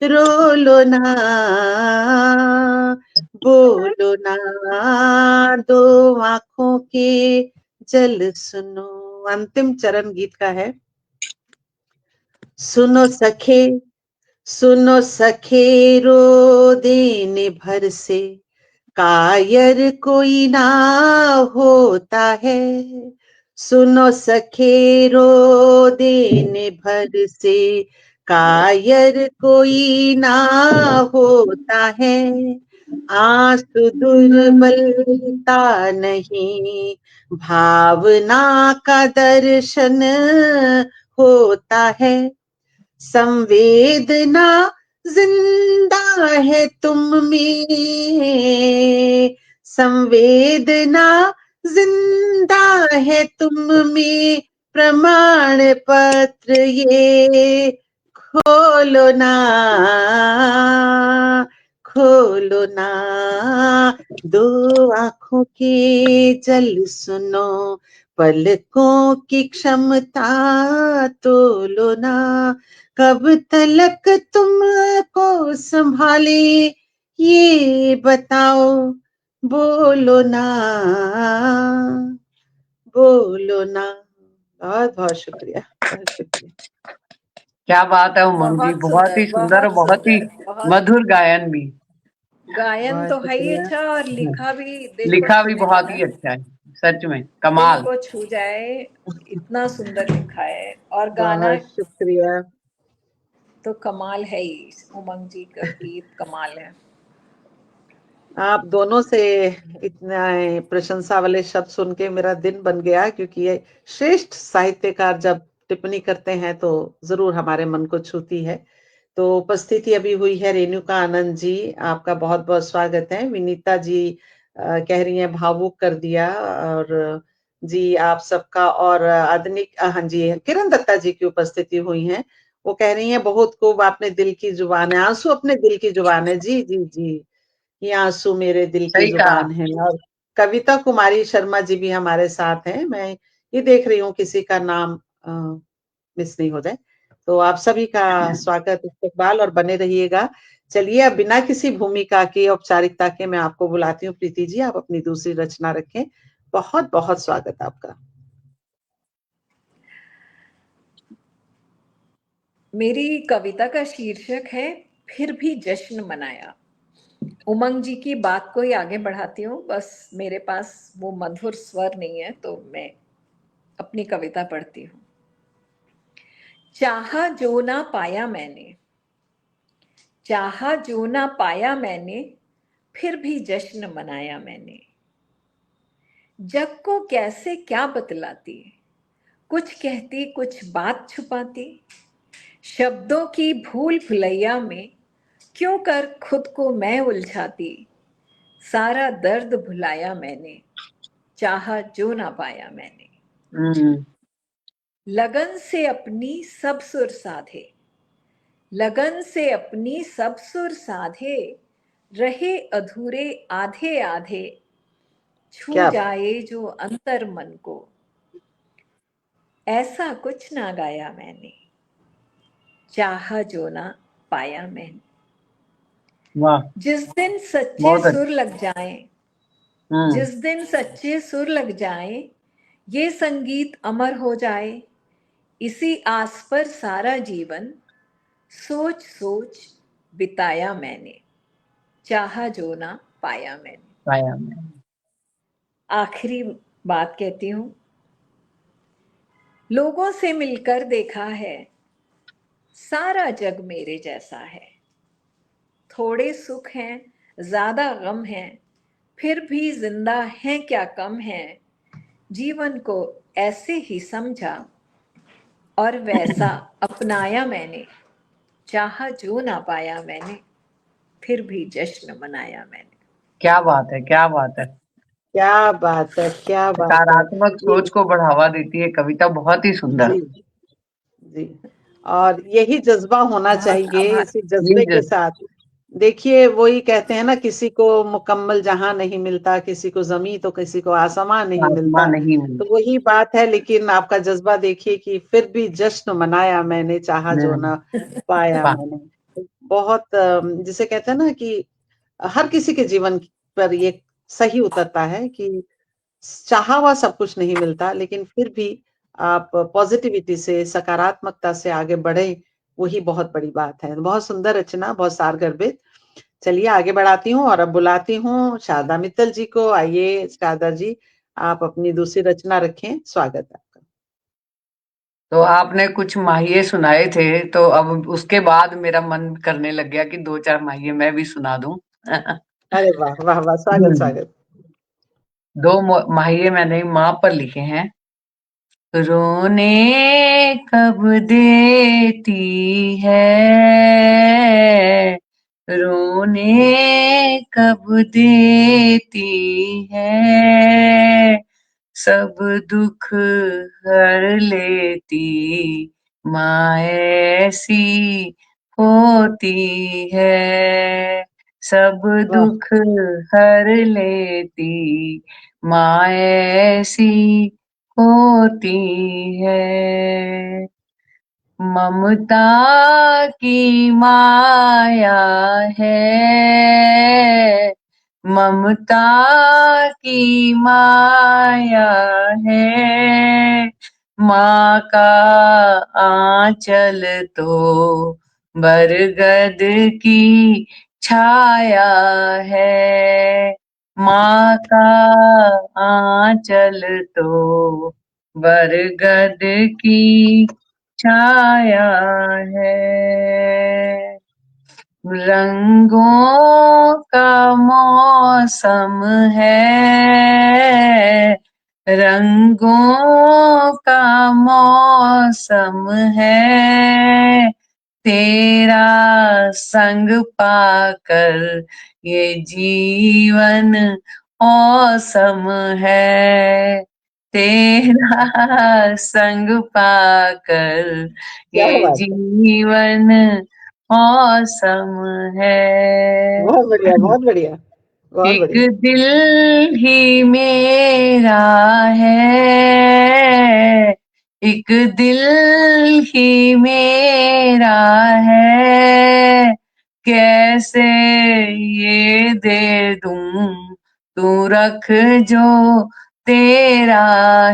रोलो ना, बोलो ना दो आंखों के जल सुनो। अंतिम चरण गीत का है। सुनो सखे, सुनो सखे रो देने भर से, कायर कोई ना होता है, सुनो सखे रो देने भर से, कायर कोई ना होता है, आंसू दुर्बलता नहीं, भावना का दर्शन होता है, संवेदना जिंदा है तुम में, संवेदना जिंदा है तुम में, प्रमाण पत्र ये खोलो ना, खोलो ना दो आंखों के जल सुनो, पलकों की क्षमता तोलो ना, कब तलक तुमको संभाले ये बताओ, बोलो ना, बोलो ना। बहुत बहुत शुक्रिया, बहुत शुक्रिया। क्या बात है उमंग जी, बहुत ही सुंदर और बहुत ही मधुर गायन भी। गायन तो है ही अच्छा और लिखा भी दिल को लिखा भी छूने बहुत वाला, ही अच्छा है, सच में दिल कमाल। को छू जाए, इतना सुंदर लिखा है। और गाना बहुत शुक्रिया। तो कमाल है ही, उमंग जी का गीत कमाल है। आप दोनों से इतना प्रशंसा वाले शब्द सुन के मेरा दिन बन गया, क्योंकि ये श्रेष्ठ साहित्यकार जब टिप्पणी करते हैं तो जरूर हमारे मन को छूती है। तो उपस्थिति अभी हुई है रेणुका आनंद जी, आपका बहुत बहुत स्वागत है। विनीता जी कह रही हैं भावुक कर दिया, और जी आप सबका, और आधुनिक हाँ जी किरण दत्ता जी की उपस्थिति हुई है। वो कह रही हैं बहुत खूब, आपने दिल की जुबान है, आंसू अपने दिल की जुबान है। जी जी जी, ये आंसू मेरे दिल की सही कहा। जुबान है। और कविता कुमारी शर्मा जी भी हमारे साथ हैं। मैं ये देख रही हूँ किसी का नाम मिस नहीं हो जाए। तो आप सभी का स्वागत, इस्तकबाल, और बने रहिएगा। चलिए अब बिना किसी भूमिका की औपचारिकता के मैं आपको बुलाती हूँ। प्रीति जी, आप अपनी दूसरी रचना रखें। बहुत बहुत स्वागत आपका। मेरी कविता का शीर्षक है फिर भी जश्न मनाया। उमंग जी की बात को ही आगे बढ़ाती हूँ, बस मेरे पास वो मधुर स्वर नहीं है तो मैं अपनी कविता पढ़ती हूँ। चाहा जो ना पाया मैंने, चाहा जो ना पाया मैंने, फिर भी जश्न मनाया मैंने। जग को कैसे क्या बतलाती, कुछ कहती कुछ बात छुपाती, शब्दों की भूल भुलैया में क्यों कर खुद को मैं उलझाती। सारा दर्द भुलाया मैंने, चाहा जो ना पाया मैंने। लगन से अपनी सब सुर साधे, लगन से अपनी सब सुर साधे, रहे अधूरे आधे आधे, छू क्या जाए जो अंतर मन को, ऐसा कुछ ना गाया मैंने, चाहा जो ना पाया मैंने। वाह, जिस दिन सच्चे बहुत सुर लग जाएं, अच्छा। जिस दिन सच्चे सुर लग जाएं, ये संगीत अमर हो जाए, इसी आस पर सारा जीवन सोच सोच बिताया मैंने, चाहा जो ना पाया मैंने। पाया मैं। आखिरी बात कहती हूँ। लोगों से मिलकर देखा है, सारा जग मेरे जैसा है। थोड़े सुख हैं, ज्यादा गम हैं, फिर भी जिंदा हैं क्या कम है। जीवन को ऐसे ही समझा और वैसा अपनाया मैंने, चाहा जो ना पाया मैंने, फिर भी जश्न मनाया मैंने। क्या बात है, क्या बात है। क्या बात है, क्या बात है। सकारात्मक ये सोच को बढ़ावा देती है कविता, बहुत ही सुंदर। जी जी, और यही जज्बा होना बहुत चाहिए। आभार। इसी ये जज्बे के जज साथ देखिए, वही कहते हैं ना, किसी को मुकम्मल जहां नहीं मिलता, किसी को जमी तो किसी को आसमान नहीं आसमान मिलता। नहीं तो मिलता। वही बात है, लेकिन आपका जज्बा देखिए कि फिर भी जश्न मनाया मैंने, चाहा जो ना पाया वाह। मैंने। बहुत जिसे कहते हैं ना कि हर किसी के जीवन पर ये सही उतरता है कि चाहा हुआ सब कुछ नहीं मिलता, लेकिन फिर भी आप पॉजिटिविटी से, सकारात्मकता से आगे बढ़े, वही बहुत बड़ी बात है। बहुत सुंदर रचना, बहुत सारगर्भित। चलिए आगे बढ़ाती हूँ और अब बुलाती हूँ शारदा मित्तल जी को। आइए शारदा जी, आप अपनी दूसरी रचना रखें। स्वागत है आपका। तो आपने कुछ माहिए सुनाए थे, तो अब उसके बाद मेरा मन करने लग गया कि दो चार माहिए मैं भी सुना दूं। अरे वाह वाह वाह, स्वागत स्वागत। दो माहिए मैंने माँ पर लिखे हैं। रोने कब देती है, रोने कब देती है, सब दुख हर लेती, माँ ऐसी होती है, सब वाह दुख हर लेती, माँ ऐसी होती है, ममता की माया है, ममता की माया है, माँ का आंचल तो बरगद की छाया है, माँ का आंचल तो बरगद की छाया है, रंगों का मौसम है, रंगों का मौसम है, तेरा संग पाकर ये जीवन औसम है, तेरा संग पाकर क्या ये बात है, जीवन औसम है। बहुत बढ़िया, बहुत बढ़िया, बहुत एक बढ़िया। दिल ही मेरा है, एक दिल ही मेरा है, कैसे ये दे दूं तू रख जो तेरा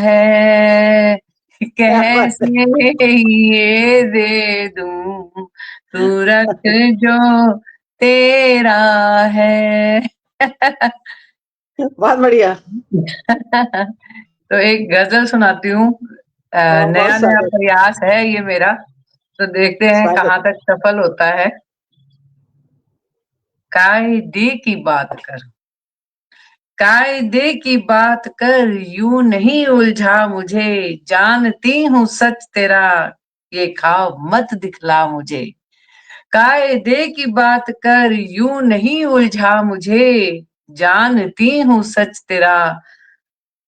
है, क्या बात है, कैसे ये दे दूं तू रख जो तेरा है। बहुत बढ़िया। तो एक गजल सुनाती हूँ। बहुत बहुत नया नया स्वागत, प्रयास है ये मेरा, तो देखते हैं स्वागत। कहाँ तक सफल होता है। कायदे की बात कर, कायदे की बात कर, यूं नहीं उलझा मुझे, जानती हूँ सच तेरा, ये ख्वाब मत दिखला मुझे। कायदे की बात कर, यूं नहीं उलझा मुझे, जानती हूँ सच तेरा,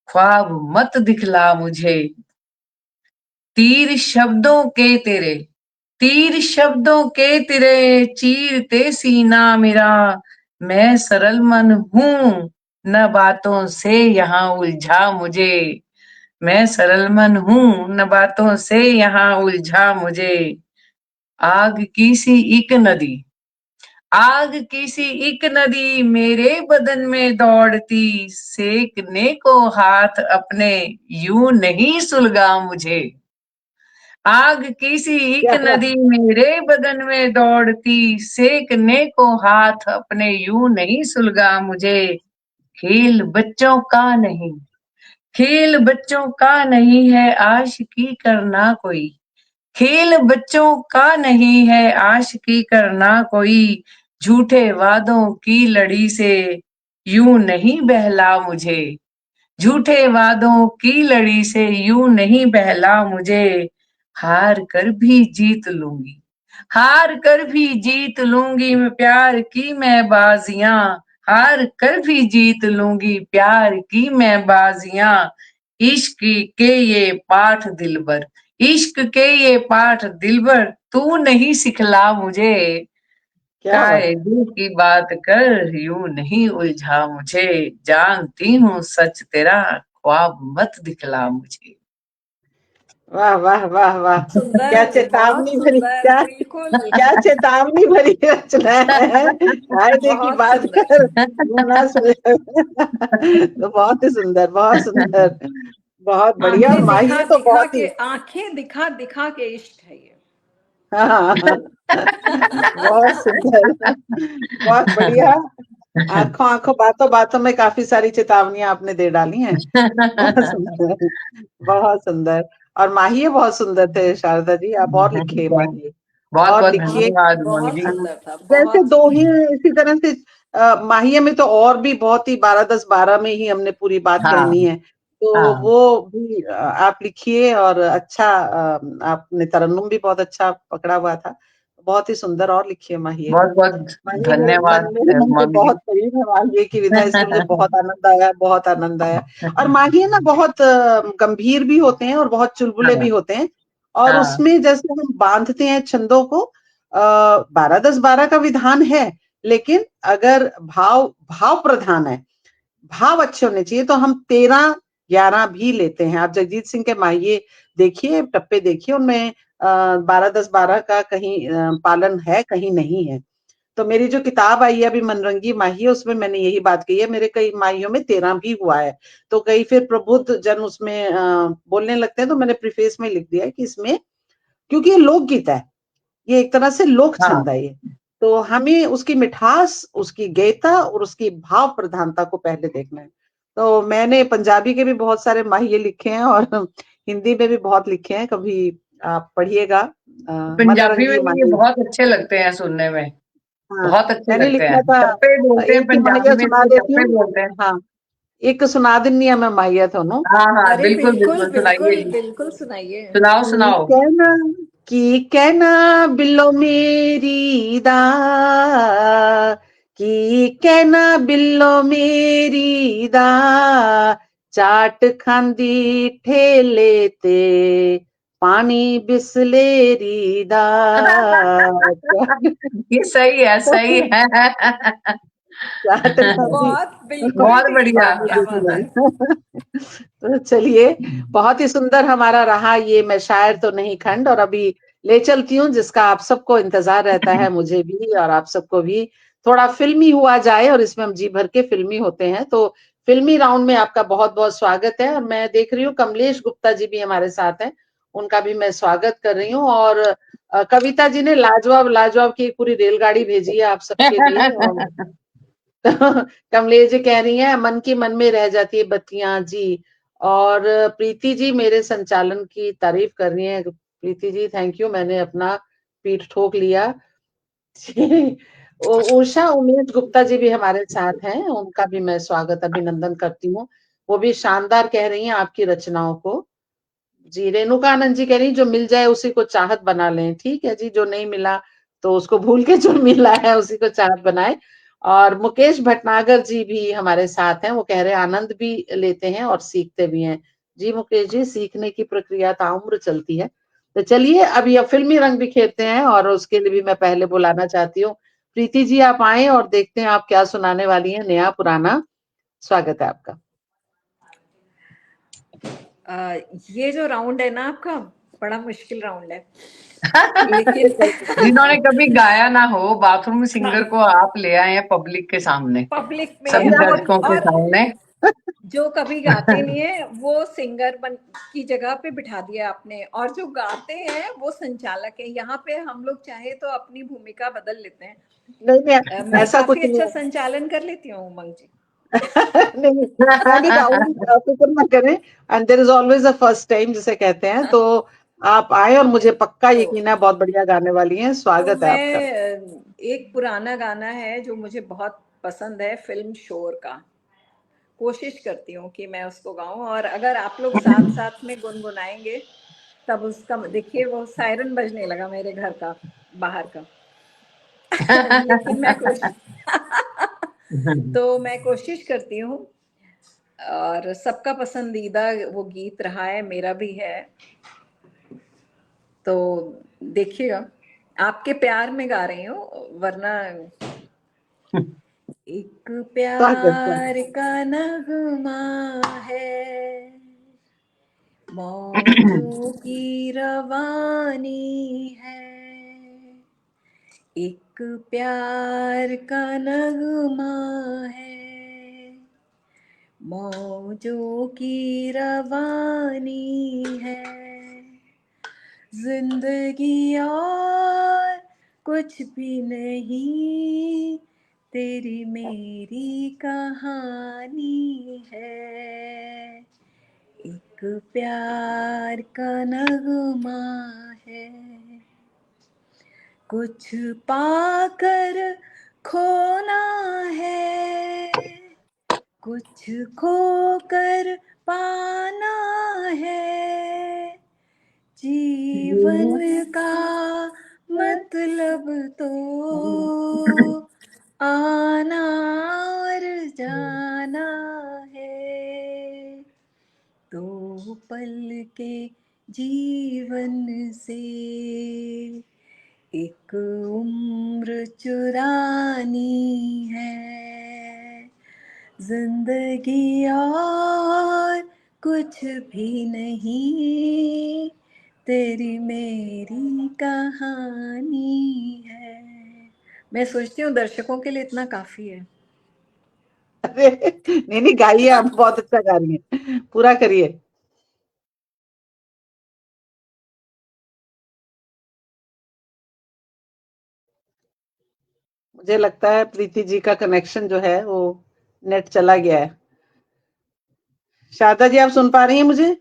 ख्वाब मत दिखला मुझे। तीर शब्दों के तेरे, तीर शब्दों के तेरे, चीरते सीना मेरा, मैं सरल मन हूँ न बातों से यहाँ उलझा मुझे, मैं सरल मन हूँ न बातों से यहाँ उलझा मुझे। आग की सी एक नदी, आग की सी एक नदी मेरे बदन में दौड़ती, सेकने को हाथ अपने यूं नहीं सुलगा मुझे। आग की सी एक क्या बात, नदी मेरे बदन में दौड़ती, सेकने को हाथ अपने यूं नहीं सुलगा मुझे। खेल बच्चों का नहीं, खेल बच्चों का नहीं है आशिकी करना कोई, खेल बच्चों का नहीं है आशिकी करना कोई, झूठे वादों की लड़ी से यूं नहीं बहला मुझे, झूठे वादों की लड़ी से यूं नहीं बहला मुझे। हार कर भी जीत लूंगी, हार कर भी जीत लूंगी मैं प्यार की मैं बाजियां, हार कर भी जीत लूंगी प्यार की मैं बाजियां। इश्क के ये पाठ दिलबर, इश्क के ये पाठ दिलबर, तू नहीं सिखला मुझे। क्या बात। कायदे की बात कर, यूं नहीं उलझा मुझे, जानती हूँ सच तेरा, ख्वाब मत दिखला मुझे। वाह वाह वाह वाह, क्या सुंदर, बहुत चेतावनी भरी, सुंदर, क्या बिल्कुल। क्या चेतावनी भरी रचना है। कायदे की बहुत बात सुंदर। कर, यूं ना सुलझा। तो बहुत ही सुंदर, बहुत सुंदर, बहुत बढ़िया। और आंखें माही दिखा तो दिखा बहुत के, ही, आंखें दिखा दिखा के इश्क है ये। हाँ, बहुत सुंदर, बहुत बढ़िया। आंखों आंखों बातों बातों में काफी सारी चेतावनियां आपने दे डाली हैं। बहुत सुंदर, बहुत सुंदर। और माहिए बहुत सुंदर थे शारदा जी, आप और लिखिए माहिए, बहुत और बहुत लिखिए। धन्यवाद उमंग बहुत जी। सुंदर था, जैसे बहुत दो सुंदर। ही हैं, इसी तरह से माहिया में तो और भी बहुत ही 12-10-12 में ही हमने पूरी बात कहनी हाँ है, तो हाँ, वो भी आप लिखिए। और अच्छा, आपने तरन्नुम भी बहुत अच्छा पकड़ा हुआ था, बहुत ही सुंदर। और लिखिए माहिए। बहुत बहुत माहिए धन्यवाद मेरे मन के उमंग जी। बहुत करीब है माहिए की विधा, इसलिए मुझे बहुत आनंद आया, बहुत आनंद आया। और माहिए ना बहुत गंभीर भी होते हैं और बहुत चुलबुले भी हाँ होते हैं। और हाँ उसमें जैसे हम बांधते हैं छंदों को, 12-10-12 का विधान है, लेकिन अगर भाव भाव प्रधान है, भाव अच्छे होने चाहिए, तो हम 13-11 भी लेते हैं। आप जगजीत सिंह के माहिए देखिए, टप्पे देखिए, उनमें 12-10-12 का कहीं पालन है, कहीं नहीं है। तो मेरी जो किताब आई है अभी मनरंगी माही, उसमें मैंने यही बात कही है, मेरे कई माहियों में 13 भी हुआ है। तो कई फिर प्रबुद्ध जन उसमें बोलने लगते हैं, तो मैंने प्रीफेस में लिख दिया है कि इसमें, क्योंकि ये लोकगीत है, ये एक तरह से लोक हाँ, छंद है ये, तो हमें उसकी मिठास, उसकी गयता और उसकी भाव प्रधानता को पहले देखना है। तो मैंने पंजाबी के भी बहुत सारे माहिए लिखे हैं और हिंदी में भी बहुत लिखे हैं, कभी आप पढ़िएगा। पंजाबी में मनरंगी भी ये माही, बहुत अच्छे लगते हैं सुनने में, हाँ, बहुत अच्छे मैंने लगते लिखा हैं। था। टप्पे बोलते हैं एक ही पंजाबी माहिया में, सुना इसको देती टप्पे हूँ। बोलते हैं। हाँ, एक सुना दिन्नी है मैं माहिया थोनू। हाँ हाँ, अरे बिल्कुल बिल्कुल बिल्कुल, सुनाइए बिल्कुल जी, बिल्कुल सुनाइए। सुनाओ तू सुनाओ। कहना की कहना बिल्लो मेरी दा, की कहना बिल्लो मेरी दा, चाट खांदी ठेले ते पानी बिसलेरी दा। ये सही है, सही है। चाट खांदी बहुत बिल्कुल बहुत ठीक, बढ़िया। क्या बात है। तो चलिए, बहुत ही सुंदर हमारा रहा ये मैं शायर तो नहीं खंड, और अभी ले चलती हूँ जिसका आप सबको इंतजार रहता है, मुझे भी और आप सबको भी, थोड़ा फिल्मी हुआ जाए, और इसमें हम जी भर के फिल्मी होते हैं। तो फिल्मी राउंड में आपका बहुत बहुत स्वागत है। और मैं देख रही हूँ कमलेश गुप्ता जी भी हमारे साथ हैं, उनका भी मैं स्वागत कर रही हूँ। और कविता जी ने लाजवाब लाजवाब की एक पूरी रेलगाड़ी भेजी है आप सबके लिए। और कमलेश जी कह रही हैं मन की मन में रह जाती है बत्तियां जी। और प्रीति जी मेरे संचालन की तारीफ कर रही हैं। प्रीति जी थैंक यू, मैंने अपना पीठ ठोक लिया। उषा उमेश गुप्ता जी भी हमारे साथ हैं, उनका भी मैं स्वागत अभिनंदन करती हूँ। वो भी शानदार कह रही हैं आपकी रचनाओं को। जी रेणुका आनंद जी कह रही जो मिल जाए उसी को चाहत बना लें। ठीक है जी, जो नहीं मिला तो उसको भूल के जो मिला है उसी को चाहत बनाए। और मुकेश भटनागर जी भी हमारे साथ हैं, वो कह रहे हैं आनंद भी लेते हैं और सीखते भी हैं। जी मुकेश जी, सीखने की प्रक्रिया ताउम्र चलती है। तो चलिए अब ये फिल्मी रंग बिखेरते हैं, और उसके लिए भी मैं पहले बुलाना चाहती हूँ प्रीति जी, आप आए और देखते हैं आप क्या सुनाने वाली हैं, नया पुराना। स्वागत है आपका। ये जो राउंड है ना आपका, बड़ा मुश्किल राउंड है। लेकिन जिन्होंने कभी गाया ना हो, बाथरूम सिंगर को आप ले आए हैं पब्लिक के सामने, पब्लिक सभी में, दर्शकों के और सामने। जो कभी गाते नहीं है वो सिंगर बन की जगह पे बिठा दिया आपने, और जो गाते हैं वो संचालक है। यहाँ पे हम लोग चाहे तो अपनी भूमिका बदल लेते हैं। नहीं नहीं, मैं ऐसा कुछ काफी नहीं अच्छा है। संचालन कर लेती हूँ उमंग जी। नहीं, नहीं राहुल फिक्र ना करें, and there is always a first time जिसे कहते हैं। तो आप आए और मुझे पक्का तो यकीन है बहुत बढ़िया गाने वाली हैं। स्वागत है आपका। एक पुराना गाना है जो मुझे बहुत पसंद है, फिल्म शोर का। कोशिश करती हूँ कि मैं उसको गाऊं, और अगर आप लोग साथ साथ में गुनगुनाएंगे तब उसका, देखिए वो सायरन बजने लगा मेरे घर का, बाहर का। लेकिन मैं तो मैं कोशिश करती हूँ, और सबका पसंदीदा वो गीत रहा है, मेरा भी है। तो देखिएगा, आपके प्यार में गा रही हूँ, वरना एक स्वागत प्यार का नगमा है, मौजों की रवानी है। एक प्यार का नगमा है, मौजों की रवानी है। जिंदगी और कुछ भी नहीं, तेरी मेरी कहानी है। एक प्यार का नगमा है, कुछ पाकर खोना है, कुछ खोकर पाना है। जीवन का मतलब तो आना और जाना है। दो पल के जीवन से एक उम्र चुरानी है। जिंदगी और कुछ भी नहीं, तेरी मेरी कहानी है। मैं सोचती हूँ दर्शकों के लिए इतना काफी है। अरे नहीं नहीं, गाइए, आप बहुत अच्छा गा रही हैं, पूरा करिए। मुझे लगता है प्रीति जी का कनेक्शन जो है वो नेट चला गया है। शारदा जी, आप सुन पा रही हैं मुझे?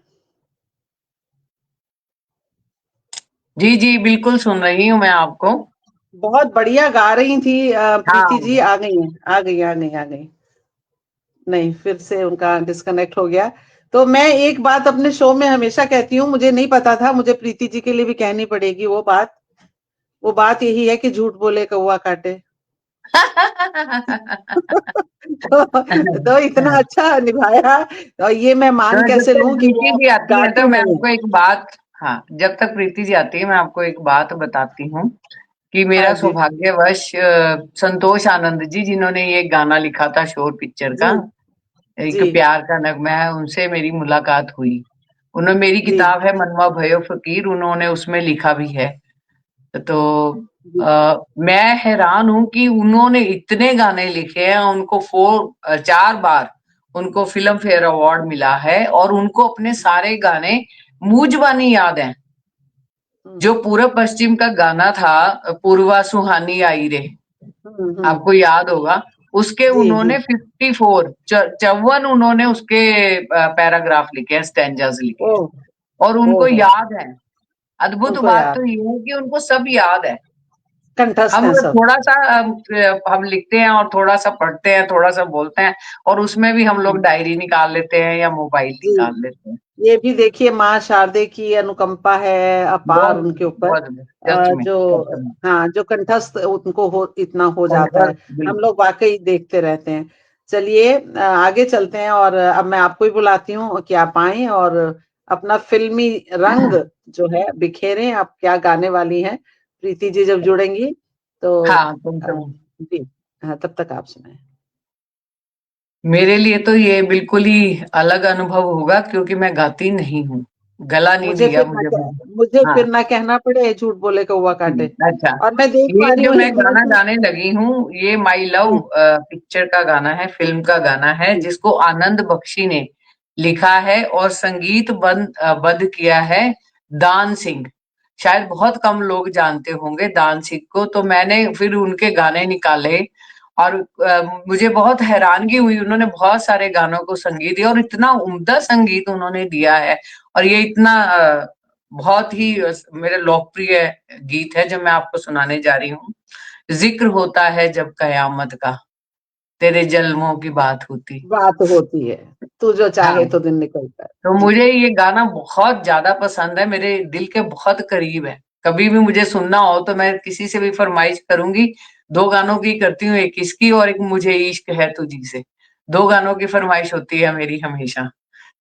जी जी बिल्कुल सुन रही हूँ मैं आपको। बहुत बढ़िया गा रही थी प्रीति जी। हाँ आ गई हैं, आ गई, आ गई, आ गई। नहीं, फिर से उनका डिस्कनेक्ट हो गया। तो मैं एक बात अपने शो में हमेशा कहती हूँ, मुझे नहीं पता था, मुझे प्रीति जी के लिए भी कहनी पड़ेगी वो बात यही है कि झूठ बोले कौवा काटे। तो इतना अच्छा निभाया, और ये मैं तो मान जब कैसे तक लूं कि प्रीति वो जी आती है तो गाती मैं नहीं है। आपको एक बात, हाँ, जब तक प्रीति जी आती है मैं आपको एक बात बताती हूँ कि हाँ मेरा जी, सौभाग्यवश संतोष आनंद जी, जिन्होंने ये गाना लिखा था शोर पिक्चर का, जी, एक जी, प्यार का नगमा है, उनसे मेरी मुलाकात हुई। उन्होंने, मेरी जी, किताब है मनवा भयो फकीर, उन्होंने उसमें लिखा भी है। तो जी। मैं हैरान हूं कि उन्होंने इतने गाने लिखे हैं, उनको 4 बार उनको फिल्म फेयर अवार्ड मिला है, और उनको अपने सारे गाने मुंह जुबानी याद हैं। जो हम्म, पूरब पश्चिम का गाना था, पूर्वा सुहानी आई रे, हम्म। आपको याद होगा, उसके जी, जी। उन्होंने 54 उन्होंने उसके पैराग्राफ लिखे हैं, स्टैंजास लिखे ओ हैं, और ओ उनको हो, याद है। अद्भुत उनको बात याद तो ये है कि उनको सब याद है। कंठस्थ हम है सब। थोड़ा सा हम लिखते हैं और थोड़ा सा पढ़ते हैं, थोड़ा सा बोलते हैं, और उसमें भी हम लोग हम्म, डायरी निकाल लेते हैं या मोबाइल जी। निकाल लेते हैं। ये भी देखिए, माँ शारदे की अनुकंपा है अपार बहुत उनके ऊपर। बहुत सच में, जो सच में। हाँ, जो कंठस्थ उनको हो इतना हो जाता है, कंठस्थ, हम बिल्कुल। लोग वाकई देखते रहते हैं। चलिए आगे चलते हैं, और अब मैं आपको ही बुलाती हूँ कि आप आए और अपना फिल्मी रंग जो है बिखेरें। आप क्या गाने वाली हैं, प्रीति जी जब जुड़ेंगी तो। हाँ, तो जी, हाँ, तब तक आप सुनाएं। मेरे लिए तो ये बिल्कुल ही अलग अनुभव होगा, क्योंकि मैं गाती नहीं हूँ, गला नहीं मुझे दिया फिर ना मुझे मुझे हाँ। फिर ना कहना पड़े झूठ बोले कौवा काटे। अच्छा, और मैं देख ये पा रही जो हूँ मैं एक गाना मूवी। गाने लगी हूँ, ये माई लव जी, पिक्चर का गाना है, फिल्म का गाना है, जी, जिसको आनंद बख्शी ने लिखा है और संगीत बद्ध किया है दान सिंह। शायद बहुत कम लोग जानते होंगे दान सिंह को, तो मैंने फिर उनके गाने निकाले, और मुझे बहुत हैरानगी हुई, उन्होंने बहुत सारे गानों को संगीत दिया, और इतना उम्दा संगीत उन्होंने दिया है, और ये इतना बहुत ही मेरा लोकप्रिय गीत है जो मैं आपको सुनाने जा रही हूँ। जिक्र होता है जब कयामत का, तेरे जल्मों की बात होती। बात होती है, तू जो चाहे हाँ, तो दिन निकलता तो है। जी, मुझे ये गाना बहुत ज्यादा पसंद है, मेरे दिल के बहुत करीब है। कभी भी मुझे सुनना हो तो मैं किसी से भी फरमाइश करूंगी। 2 गानों की करती हूँ, एक इसकी और एक मुझे इश्क है तुझी से। 2 गानों की फरमाइश होती है मेरी हमेशा।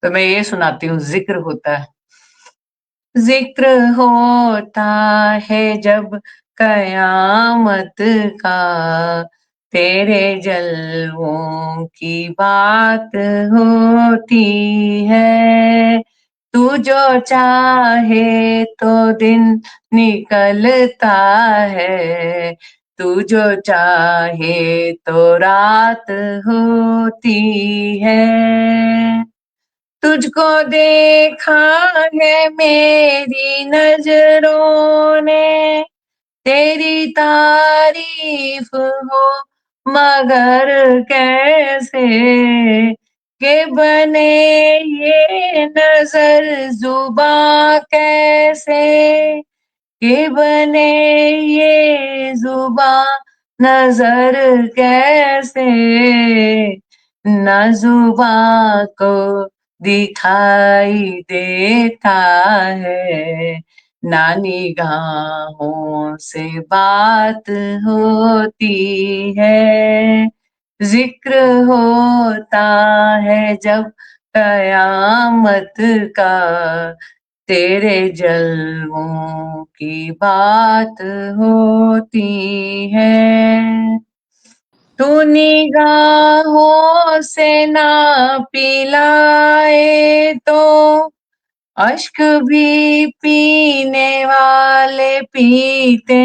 तो मैं ये सुनाती हूँ, जिक्र होता है। जिक्र होता है जब कयामत का, तेरे जलवों की बात होती है। तू जो चाहे तो दिन निकलता है, तू जो चाहे तो रात होती है। तुझको देखा है मेरी नजरों ने, तेरी तारीफ हो मगर कैसे, के बने ये नजर जुबां कैसे, के बने ये जुबां नजर कैसे, न जुबां को दिखाई देता है, ना निगाहों से बात होती है। जिक्र होता है जब कयामत का, तेरे जलवों की बात होती है। तू निगाहों से ना पिलाए तो अश्क भी पीने वाले पीते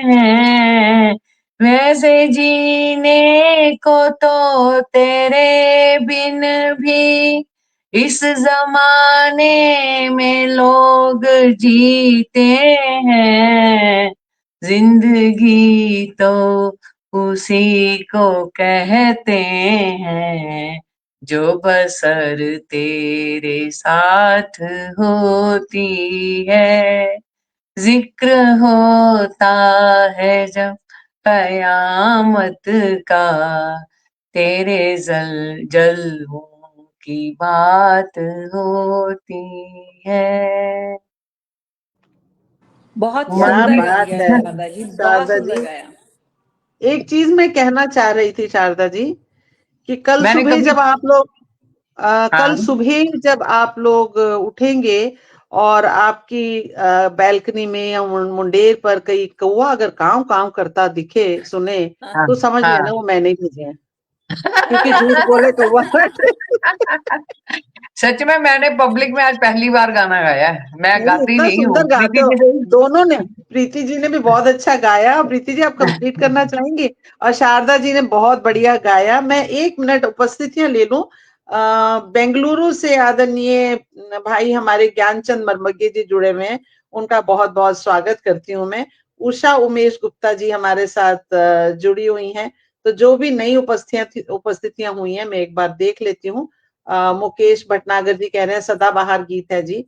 हैं। वैसे जीने को तो तेरे बिन भी इस जमाने में लोग जीते हैं। जिंदगी तो उसी को कहते हैं जो बसर तेरे साथ होती है। जिक्र होता है जब कयामत का, तेरे जलवों की बात होती है। बहुत उमंग क्या सुंदर जी गा बात लिया है शारदा जी, बहुत शारदा सुंदर जी। गाया। एक चीज मैं कहना चाह रही थी शारदा जी कि मैंने कभी कल हाँ सुबह जब आप लोग उठेंगे और आपकी बैल्कनी में या मुंडेर पर कई कौवा अगर काव काव करता दिखे सुने हाँ तो समझ हाँ लेना वो मैंने भेजे हैं, क्योंकि झूठ बोले कौवा सच में मैंने पब्लिक में आज पहली बार गाना गाया है। मैं नहीं, गाती इतना नहीं हूँ, सुंदर गाते प्रीति हो जी ने दोनों ने। प्रीति जी ने भी बहुत अच्छा गाया। प्रीति जी, आप कंप्लीट करना चाहेंगे? और शारदा जी ने बहुत बढ़िया गाया। मैं 1 मिनट उपस्थितियां ले लूं। बेंगलुरु से आदरणीय भाई हमारे ज्ञानचंद मरमग्गे जी जुड़े हुए हैं, उनका बहुत बहुत स्वागत करती हूँ मैं। उषा उमेश गुप्ता जी हमारे साथ जुड़ी हुई हैं। तो जो भी नई उपस्थितियां हुई हैं मैं एक बार देख लेती हूँ। मुकेश भटनागर जी कह रहे हैं सदाबहार गीत है जी।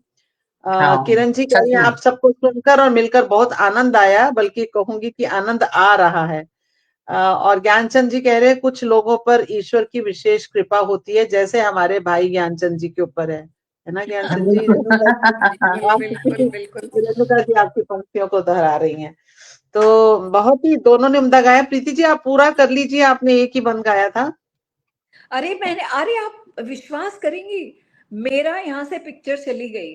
हाँ किरण जी कह सच रही हैं में आप सबको सुनकर और मिलकर बहुत आनंद आया, बल्कि कहूंगी कि आनंद आ रहा है। और ज्ञानचंद जी कह रहे हैं कुछ लोगों पर ईश्वर की विशेष कृपा होती है, जैसे हमारे भाई ज्ञानचंद जी के ऊपर है ना ज्ञानचंद जी? बिल्कुल रेणुका जी, बिल्कुल आप बिल्कुल बिल्कुल। रेणुका जी आपकी पंक्तियों को दोहरा रही हैं। तो बहुत ही दोनों ने उम्दा गाया। प्रीति जी आप पूरा कर लीजिए, आपने एक ही बंद गाया था। अरे आप विश्वास करेंगी, मेरा यहाँ से पिक्चर चली गई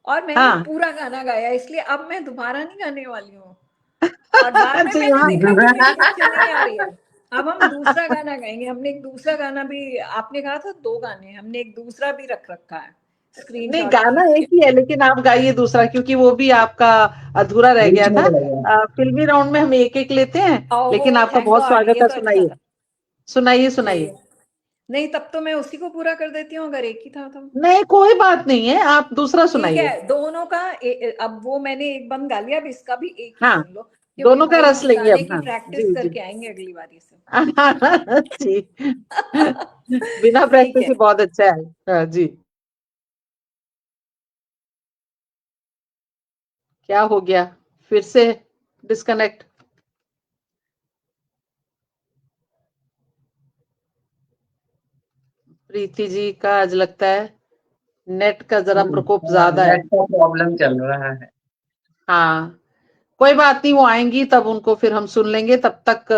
और मैंने हाँ पूरा गाना गाया, इसलिए अब मैं दोबारा नहीं गाने वाली हूँ। और बाद में अच्छा मैंने यहाँ देखा कि मेरी पिक्चर नहीं आ रही है। अब हम दूसरा गाना गाएंगे। हमने एक दूसरा गाना भी, आपने कहा था 2 गाने, हमने एक दूसरा भी रख रखा है नहीं, स्क्रीनशॉट गाना खींच एक के। ही है, लेकिन आप गाइए दूसरा, क्योंकि वो भी आपका अधूरा रह बीच गया में था। रह गया। फिल्मी राउंड में हम एक एक लेते हैं, ओहो, लेकिन आपका थैंक बहुत गॉड, स्वागत ये है। तो अच्छा सुनाइए था। सुनाइए चलिए, सुनाइए। नहीं तब तो मैं उसी को पूरा कर देती हूँ अगर एक ही था तो। नहीं कोई बात नहीं है, आप दूसरा ठीक सुनाइए। है, दोनों का अब वो मैंने एक बंद गा लिया, अब इसका भी एक ही हाँ, सुन लो, क्योंकि दोनों का भाई रस हम लेंगे गाने अब। की हाँ प्रैक्टिस जी जी करके आएंगे अगली बारी से। जी बिना ठीक प्रैक्टिस है। ही बहुत अच्छा है। हाँ जी। क्या हो गया फिर से डिस्कनेक्ट? प्रीति जी का आज लगता है नेट का जरा प्रकोप हाँ, ज्यादा है। नेट का प्रॉब्लम चल रहा है। हाँ, कोई बात नहीं, वो आएंगी तब उनको फिर हम सुन लेंगे। तब तक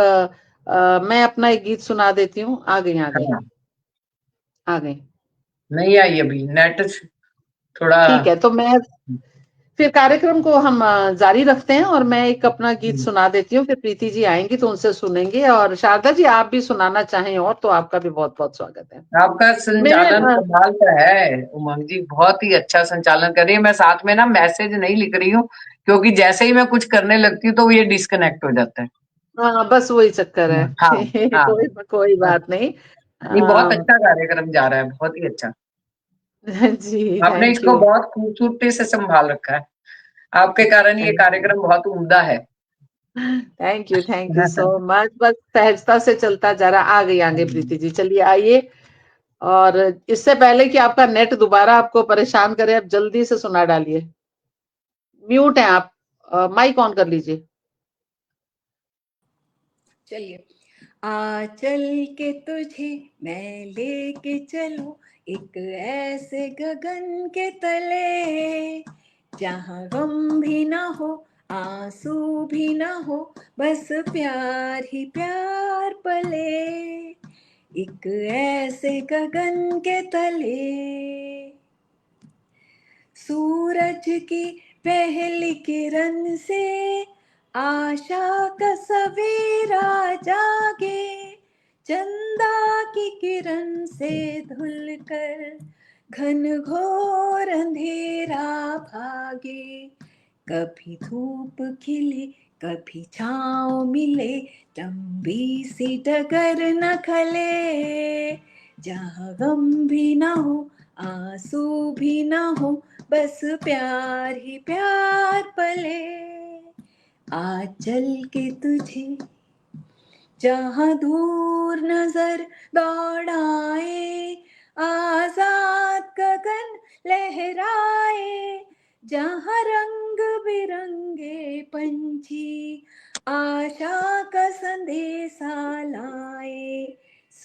मैं अपना एक गीत सुना देती हूँ। आ गई आ गई हाँ, आ गई। नहीं आई अभी नेट थोड़ा। ठीक है, तो मैं फिर कार्यक्रम को हम जारी रखते हैं और मैं एक अपना गीत सुना देती हूँ, फिर प्रीति जी आएंगी तो उनसे सुनेंगे। और शारदा जी आप भी सुनाना चाहें और तो आपका भी बहुत बहुत स्वागत है। आपका मैं संचालन कमाल का है उमंग जी, बहुत ही अच्छा संचालन कर रही है। मैं साथ में ना मैसेज नहीं लिख रही हूँ, क्योंकि जैसे ही मैं कुछ करने लगती हूँ तो ये डिस्कनेक्ट हो जाता है। हाँ, बस वही चक्कर है हाँ हाँ कोई कोई हाँ। बात नहीं। नहीं, बहुत अच्छा कार्यक्रम जा रहा है, बहुत ही अच्छा। जी आपने थैंक इसको यू। बहुत खूबसूरती से संभाल रखा है। आपके कारण ये कार्यक्रम बहुत उम्दा है। Thank you so much. बस सहजता से चलता जा रहा। आ गई आगे प्रीति जी, चलिए आइए। और इससे पहले कि आपका नेट दोबारा आपको परेशान करे, आप जल्दी से सुना डालिए। म्यूट है आप, माइक ऑन कर लीजिए। चलिए। आ चल के तुझे मैं लेके चलूं एक ऐसे गगन के तले, जहां गम भी ना हो, आंसू भी ना हो, बस प्यार ही प्यार पले, एक ऐसे गगन के तले। सूरज की पहली किरण से आशा का सवेरा जागे, चंदा की किरण से धुल कर घन घोर अंधेरा भागे, कभी धूप खिले कभी छाँव मिले, लंबी सी डगर न खले, जहाँ गम भी ना हो, आंसू भी ना हो, बस प्यार ही प्यार पले। आज चल के तुझे जहाँ दूर नजर दौड़ाए, आजाद गगन लहराए, जहाँ रंग बिरंगे पंछी आशा का संदेशा लाए,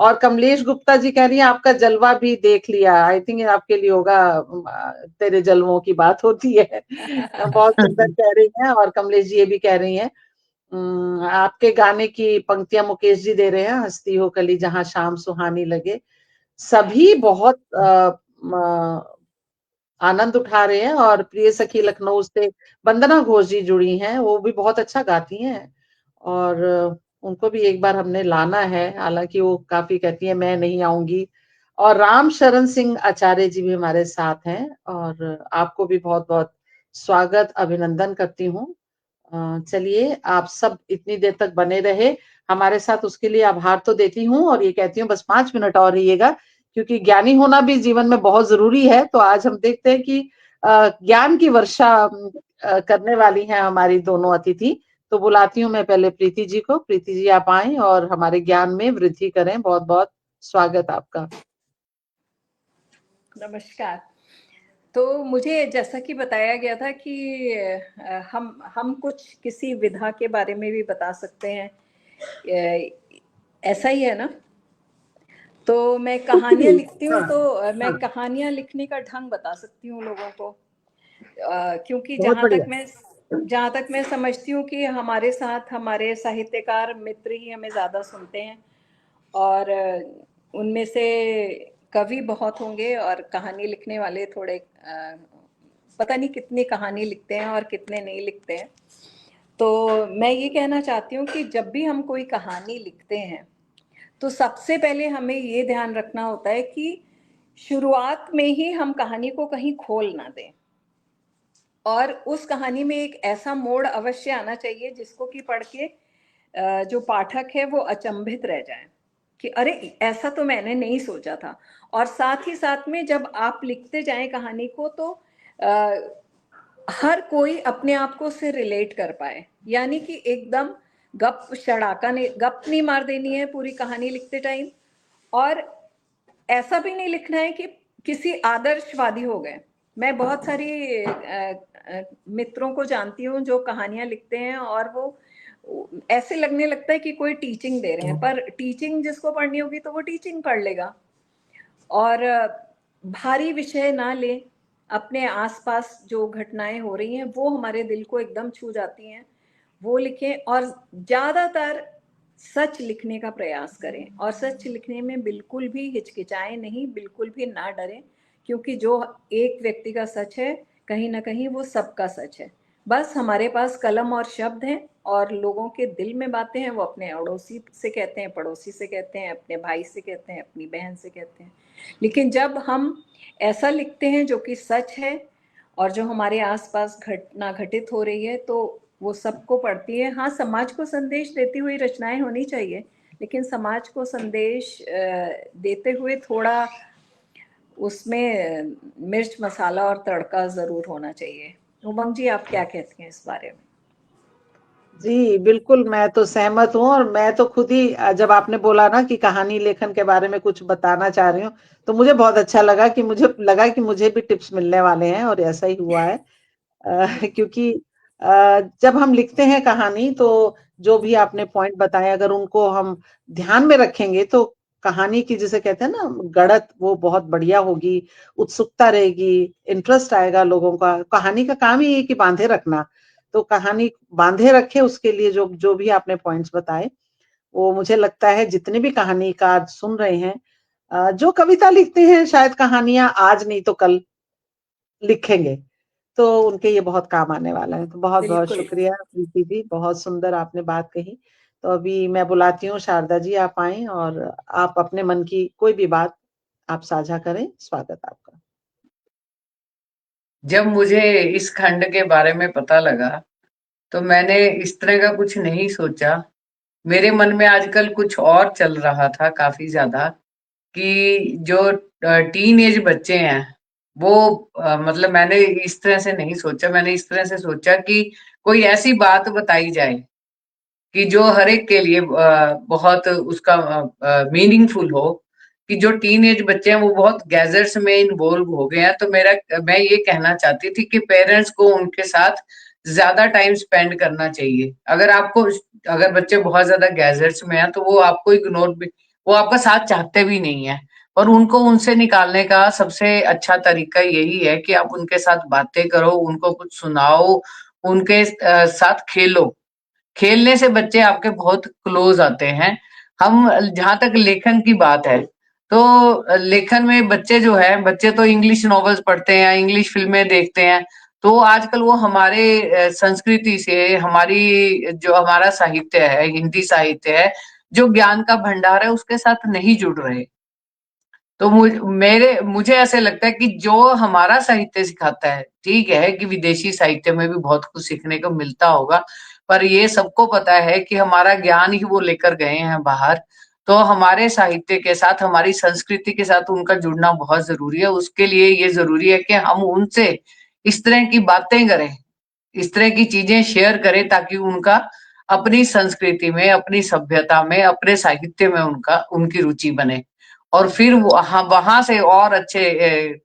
और कमलेश गुप्ता जी कह रही हैं आपका जलवा भी देख लिया, आई थिंक आपके लिए होगा, तेरे जलवों की बात होती है। बहुत सुंदर कह रही हैं। और कमलेश जी ये भी कह रही हैं आपके गाने की पंक्तियां मुकेश जी दे रहे हैं, हंसती हो कली जहां शाम सुहानी लगे। सभी बहुत आनंद उठा रहे हैं। और प्रिय सखी लखनऊ से वंदना घोष जी जुड़ी हैं, वो भी बहुत अच्छा गाती हैं और उनको भी एक बार हमने लाना है, हालांकि वो काफी कहती है मैं नहीं आऊंगी। और राम शरण सिंह आचार्य जी भी हमारे साथ हैं और आपको भी बहुत बहुत स्वागत अभिनंदन करती हूँ। चलिए आप सब इतनी देर तक बने रहे हमारे साथ, उसके लिए आभार तो देती हूँ और ये कहती हूँ बस 5 मिनट और रहिएगा, क्योंकि ज्ञानी होना भी जीवन में बहुत जरूरी है। तो आज हम देखते हैं कि ज्ञान की वर्षा करने वाली हैं हमारी दोनों अतिथि। तो बुलाती हूँ मैं पहले प्रीति जी को। प्रीति जी आप आए और हमारे ज्ञान में वृद्धि करें। बहुत बहुत स्वागत आपका। नमस्कार। तो मुझे जैसा कि बताया गया था कि हम कुछ किसी विधा के बारे में भी बता सकते हैं, ऐसा ही है ना? तो मैं कहानियां लिखती हूँ, तो मैं कहानियां लिखने का ढंग बता सकती हूँ लोगों को, क्योंकि बहुत बढ़िया। जहाँ तक मैं समझती हूँ कि हमारे साथ हमारे साहित्यकार मित्र ही हमें ज़्यादा सुनते हैं और उनमें से कवि बहुत होंगे और कहानी लिखने वाले थोड़े पता नहीं कितनी कहानी लिखते हैं और कितने नहीं लिखते हैं। तो मैं ये कहना चाहती हूँ कि जब भी हम कोई कहानी लिखते हैं तो सबसे पहले हमें ये ध्यान रखना होता है कि शुरुआत में ही हम कहानी को कहीं खोल ना दें और उस कहानी में एक ऐसा मोड़ अवश्य आना चाहिए जिसको कि पढ़ के जो पाठक है वो अचंभित रह जाए कि अरे ऐसा तो मैंने नहीं सोचा था। और साथ ही साथ में जब आप लिखते जाएं कहानी को तो हर कोई अपने आप को उससे रिलेट कर पाए, यानी कि एकदम गप नहीं मार देनी है पूरी कहानी लिखते टाइम, और ऐसा भी नहीं लिखना है कि किसी आदर्शवादी हो गए। मैं बहुत सारी मित्रों को जानती हूँ जो कहानियां लिखते हैं और वो ऐसे लगने लगता है कि कोई टीचिंग दे रहे हैं, पर टीचिंग जिसको पढ़नी होगी तो वो टीचिंग पढ़ लेगा। और भारी विषय ना ले, अपने आसपास जो घटनाएं हो रही हैं वो हमारे दिल को एकदम छू जाती हैं वो लिखें, और ज़्यादातर सच लिखने का प्रयास करें और सच लिखने में बिल्कुल भी हिचकिचाएं नहीं, बिल्कुल भी ना डरें, क्योंकि जो एक व्यक्ति का सच है कहीं ना कहीं वो सबका सच है। बस हमारे पास कलम और शब्द हैं और लोगों के दिल में बातें हैं, वो अपने अड़ोसी से कहते हैं, पड़ोसी से कहते हैं, अपने भाई से कहते हैं, अपनी बहन से कहते हैं। लेकिन जब हम ऐसा लिखते हैं जो कि सच है और जो हमारे आसपास घटना घटित हो रही है तो वो सबको पढ़ती है। हाँ, समाज को संदेश देती हुई रचनाएं होनी चाहिए, लेकिन समाज को संदेश देते हुए थोड़ा उसमें मिर्च मसाला और तड़का जरूर होना चाहिए। उमंग जी, आप क्या कहती हैं इस बारे में? जी बिल्कुल, मैं तो सहमत हूँ। और मैं तो खुद ही जब आपने बोला ना कि कहानी लेखन के बारे में कुछ बताना चाह रही हूँ, तो मुझे बहुत अच्छा लगा कि मुझे भी टिप्स मिलने वाले हैं और ऐसा ही हुआ है। क्योंकि जब हम लिखते हैं कहानी तो जो भी आपने पॉइंट बताए अगर उनको हम ध्यान में रखेंगे तो कहानी की जिसे कहते हैं ना गढ़त वो बहुत बढ़िया होगी, उत्सुकता रहेगी, इंटरेस्ट आएगा लोगों का। कहानी का काम ही है कि बांधे रखना, तो कहानी बांधे रखे उसके लिए जो जो भी आपने पॉइंट्स बताए वो मुझे लगता है जितने भी कहानीकार सुन रहे हैं, जो कविता लिखते हैं शायद कहानियां आज नहीं तो कल लिखेंगे, तो उनके ये बहुत काम आने वाला है। तो बहुत बहुत बिल्कुल। शुक्रिया प्रीति जी, बहुत सुंदर आपने बात कही। तो अभी मैं बुलाती हूँ शारदा जी, आप आए और आप अपने मन की कोई भी बात आप साझा करें। स्वागत आपका। जब मुझे इस खंड के बारे में पता लगा तो मैंने इस तरह का कुछ नहीं सोचा। मेरे मन में आजकल कुछ और चल रहा था काफी ज्यादा, कि जो टीन एज बच्चे हैं वो मतलब मैंने इस तरह से नहीं सोचा। मैंने इस तरह से सोचा कि कोई ऐसी बात बताई जाए कि जो हर एक के लिए बहुत उसका मीनिंगफुल हो, कि जो टीनेज बच्चे हैं वो बहुत गैजेट्स में इन्वॉल्व हो गए हैं। तो मैं ये कहना चाहती थी कि पेरेंट्स को उनके साथ ज्यादा टाइम स्पेंड करना चाहिए। अगर बच्चे बहुत ज्यादा गैजेट्स में हैं तो वो आपको इग्नोर भी, वो आपका साथ चाहते भी नहीं है। और उनको उनसे निकालने का सबसे अच्छा तरीका यही है कि आप उनके साथ बातें करो, उनको कुछ सुनाओ, उनके साथ खेलो। खेलने से बच्चे आपके बहुत क्लोज आते हैं। हम जहां तक लेखन की बात है, तो लेखन में बच्चे जो है, बच्चे तो इंग्लिश नॉवेल्स पढ़ते हैं, इंग्लिश फिल्में देखते हैं, तो आजकल वो हमारे संस्कृति से, हमारी जो हमारा साहित्य है, हिंदी साहित्य है, जो ज्ञान का भंडार है, उसके साथ नहीं जुड़ रहे। तो मुझे ऐसे लगता है कि जो हमारा साहित्य सिखाता है, ठीक है कि विदेशी साहित्य में भी बहुत कुछ सीखने को मिलता होगा, पर ये सबको पता है कि हमारा ज्ञान ही वो लेकर गए हैं बाहर। तो हमारे साहित्य के साथ, हमारी संस्कृति के साथ उनका जुड़ना बहुत जरूरी है। उसके लिए ये जरूरी है कि हम उनसे इस तरह की बातें करें, इस तरह की चीजें शेयर करें, ताकि उनका अपनी संस्कृति में, अपनी सभ्यता में, अपने साहित्य में उनकी रुचि बने। और फिर वहां से और अच्छे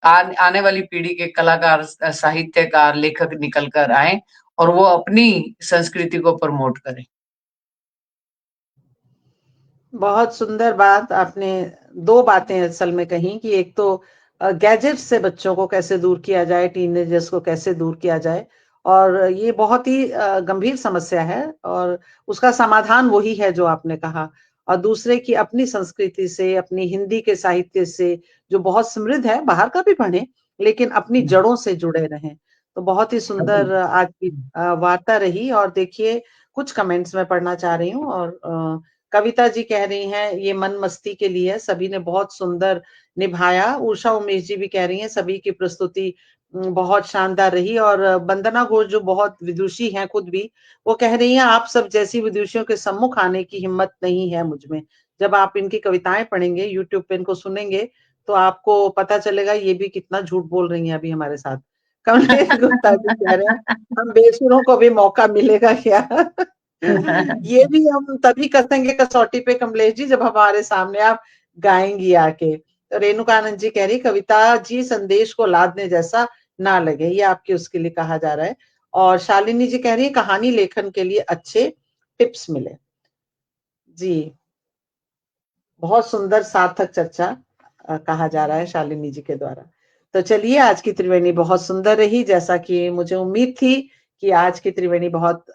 आने वाली पीढ़ी के कलाकार, साहित्यकार, लेखक निकल कर आए और वो अपनी संस्कृति को प्रमोट करें। बहुत सुंदर बात आपने, दो बातें असल में कही कि एक तो गैजेट से बच्चों को कैसे दूर किया जाए, टीनेजर्स को कैसे दूर किया जाए, और ये बहुत ही गंभीर समस्या है और उसका समाधान वही है जो आपने कहा। और दूसरे की अपनी संस्कृति से, अपनी हिंदी के साहित्य से जो बहुत समृद्ध है, बाहर का भी पढ़ें लेकिन अपनी जड़ों से जुड़े रहें। तो बहुत ही सुंदर आज की वार्ता रही। और देखिए, कुछ कमेंट्स मैं पढ़ना चाह रही हूँ। और कविता जी कह रही हैं ये मन मस्ती के लिए, सभी ने बहुत सुंदर निभाया। उषा उमेश जी भी कह रही हैं सभी की प्रस्तुति बहुत शानदार रही। और वंदना घोष जो बहुत विदुषी हैं खुद भी, वो कह रही हैं आप सब जैसी विदुषियों के सम्मुख आने की हिम्मत नहीं है मुझ में। जब आप इनकी कविताएं पढ़ेंगे, यूट्यूब पे इनको सुनेंगे, तो आपको पता चलेगा ये भी कितना झूठ बोल रही हैं अभी हमारे साथ। कमलेश गुप्ता जी कह रहे हैं हम बेसुरों को भी मौका मिलेगा क्या? ये भी हम तभी कसेंगे कसौटी पे कमलेश जी, जब हमारे सामने आप गाएंगी आके। तो रेणुकानंद जी कह रही कविता जी संदेश को लादने जैसा ना लगे, ये आपके उसके लिए कहा जा रहा है। और शालिनी जी कह रही है कहानी लेखन के लिए अच्छे टिप्स मिले। जी, बहुत सुंदर सार्थक चर्चा कहा जा रहा है शालिनी जी के द्वारा। तो चलिए, आज की त्रिवेणी बहुत सुंदर रही, जैसा कि मुझे उम्मीद थी कि आज की त्रिवेणी बहुत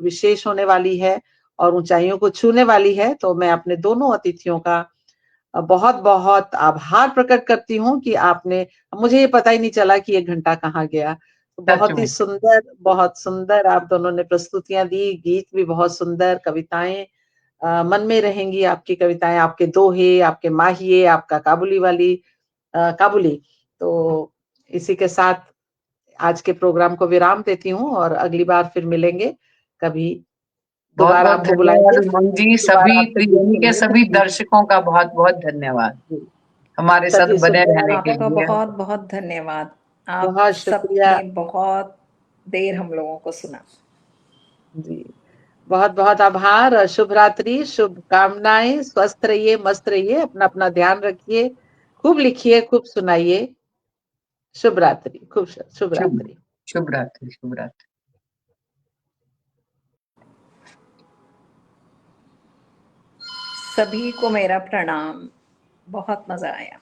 विशेष होने वाली है और ऊंचाइयों को छूने वाली है। तो मैं अपने दोनों अतिथियों का बहुत बहुत आभार प्रकट करती हूँ कि आपने, मुझे ये पता ही नहीं चला कि 1 घंटा कहाँ गया। तो बहुत सुंदर आप दोनों ने प्रस्तुतियां दी, गीत भी बहुत सुंदर, कविताएं मन में रहेंगी आपकी कविताएं, आपके दोहे, आपके माहिए, आपका काबुली वाली काबुली। तो इसी के साथ आज के प्रोग्राम को विराम देती हूँ और अगली बार फिर मिलेंगे कभी, बहुत दोबारा बहुत आपको धन्यवाद बुलाएंगे, उमंग जी। दोबारा सभी आपसे गीत त्रिवेणी के सभी सुनेंगे। दर्शकों का बहुत बहुत धन्यवाद जी, हमारे साथ सभी बने सुंदर रहने के आपका लिए। बहुत बहुत धन्यवाद। आप बहुत शुक्रिया। सबने बहुत देर हम लोगों को सुना। जी, बहुत बहुत आभार। शुभ रात्रि, शुभकामनाएं, स्वस्थ रहिए, मस्त रहिए, अपना अपना ध्यान रखिए, खूब लिखिए, खूब सुनाइए। शुभ रात्रि, खूब शुभ शुभ रात्रि। शुभ रात्रि, शुभ रात्रि। सभी को मेरा प्रणाम। बहुत मजा आया।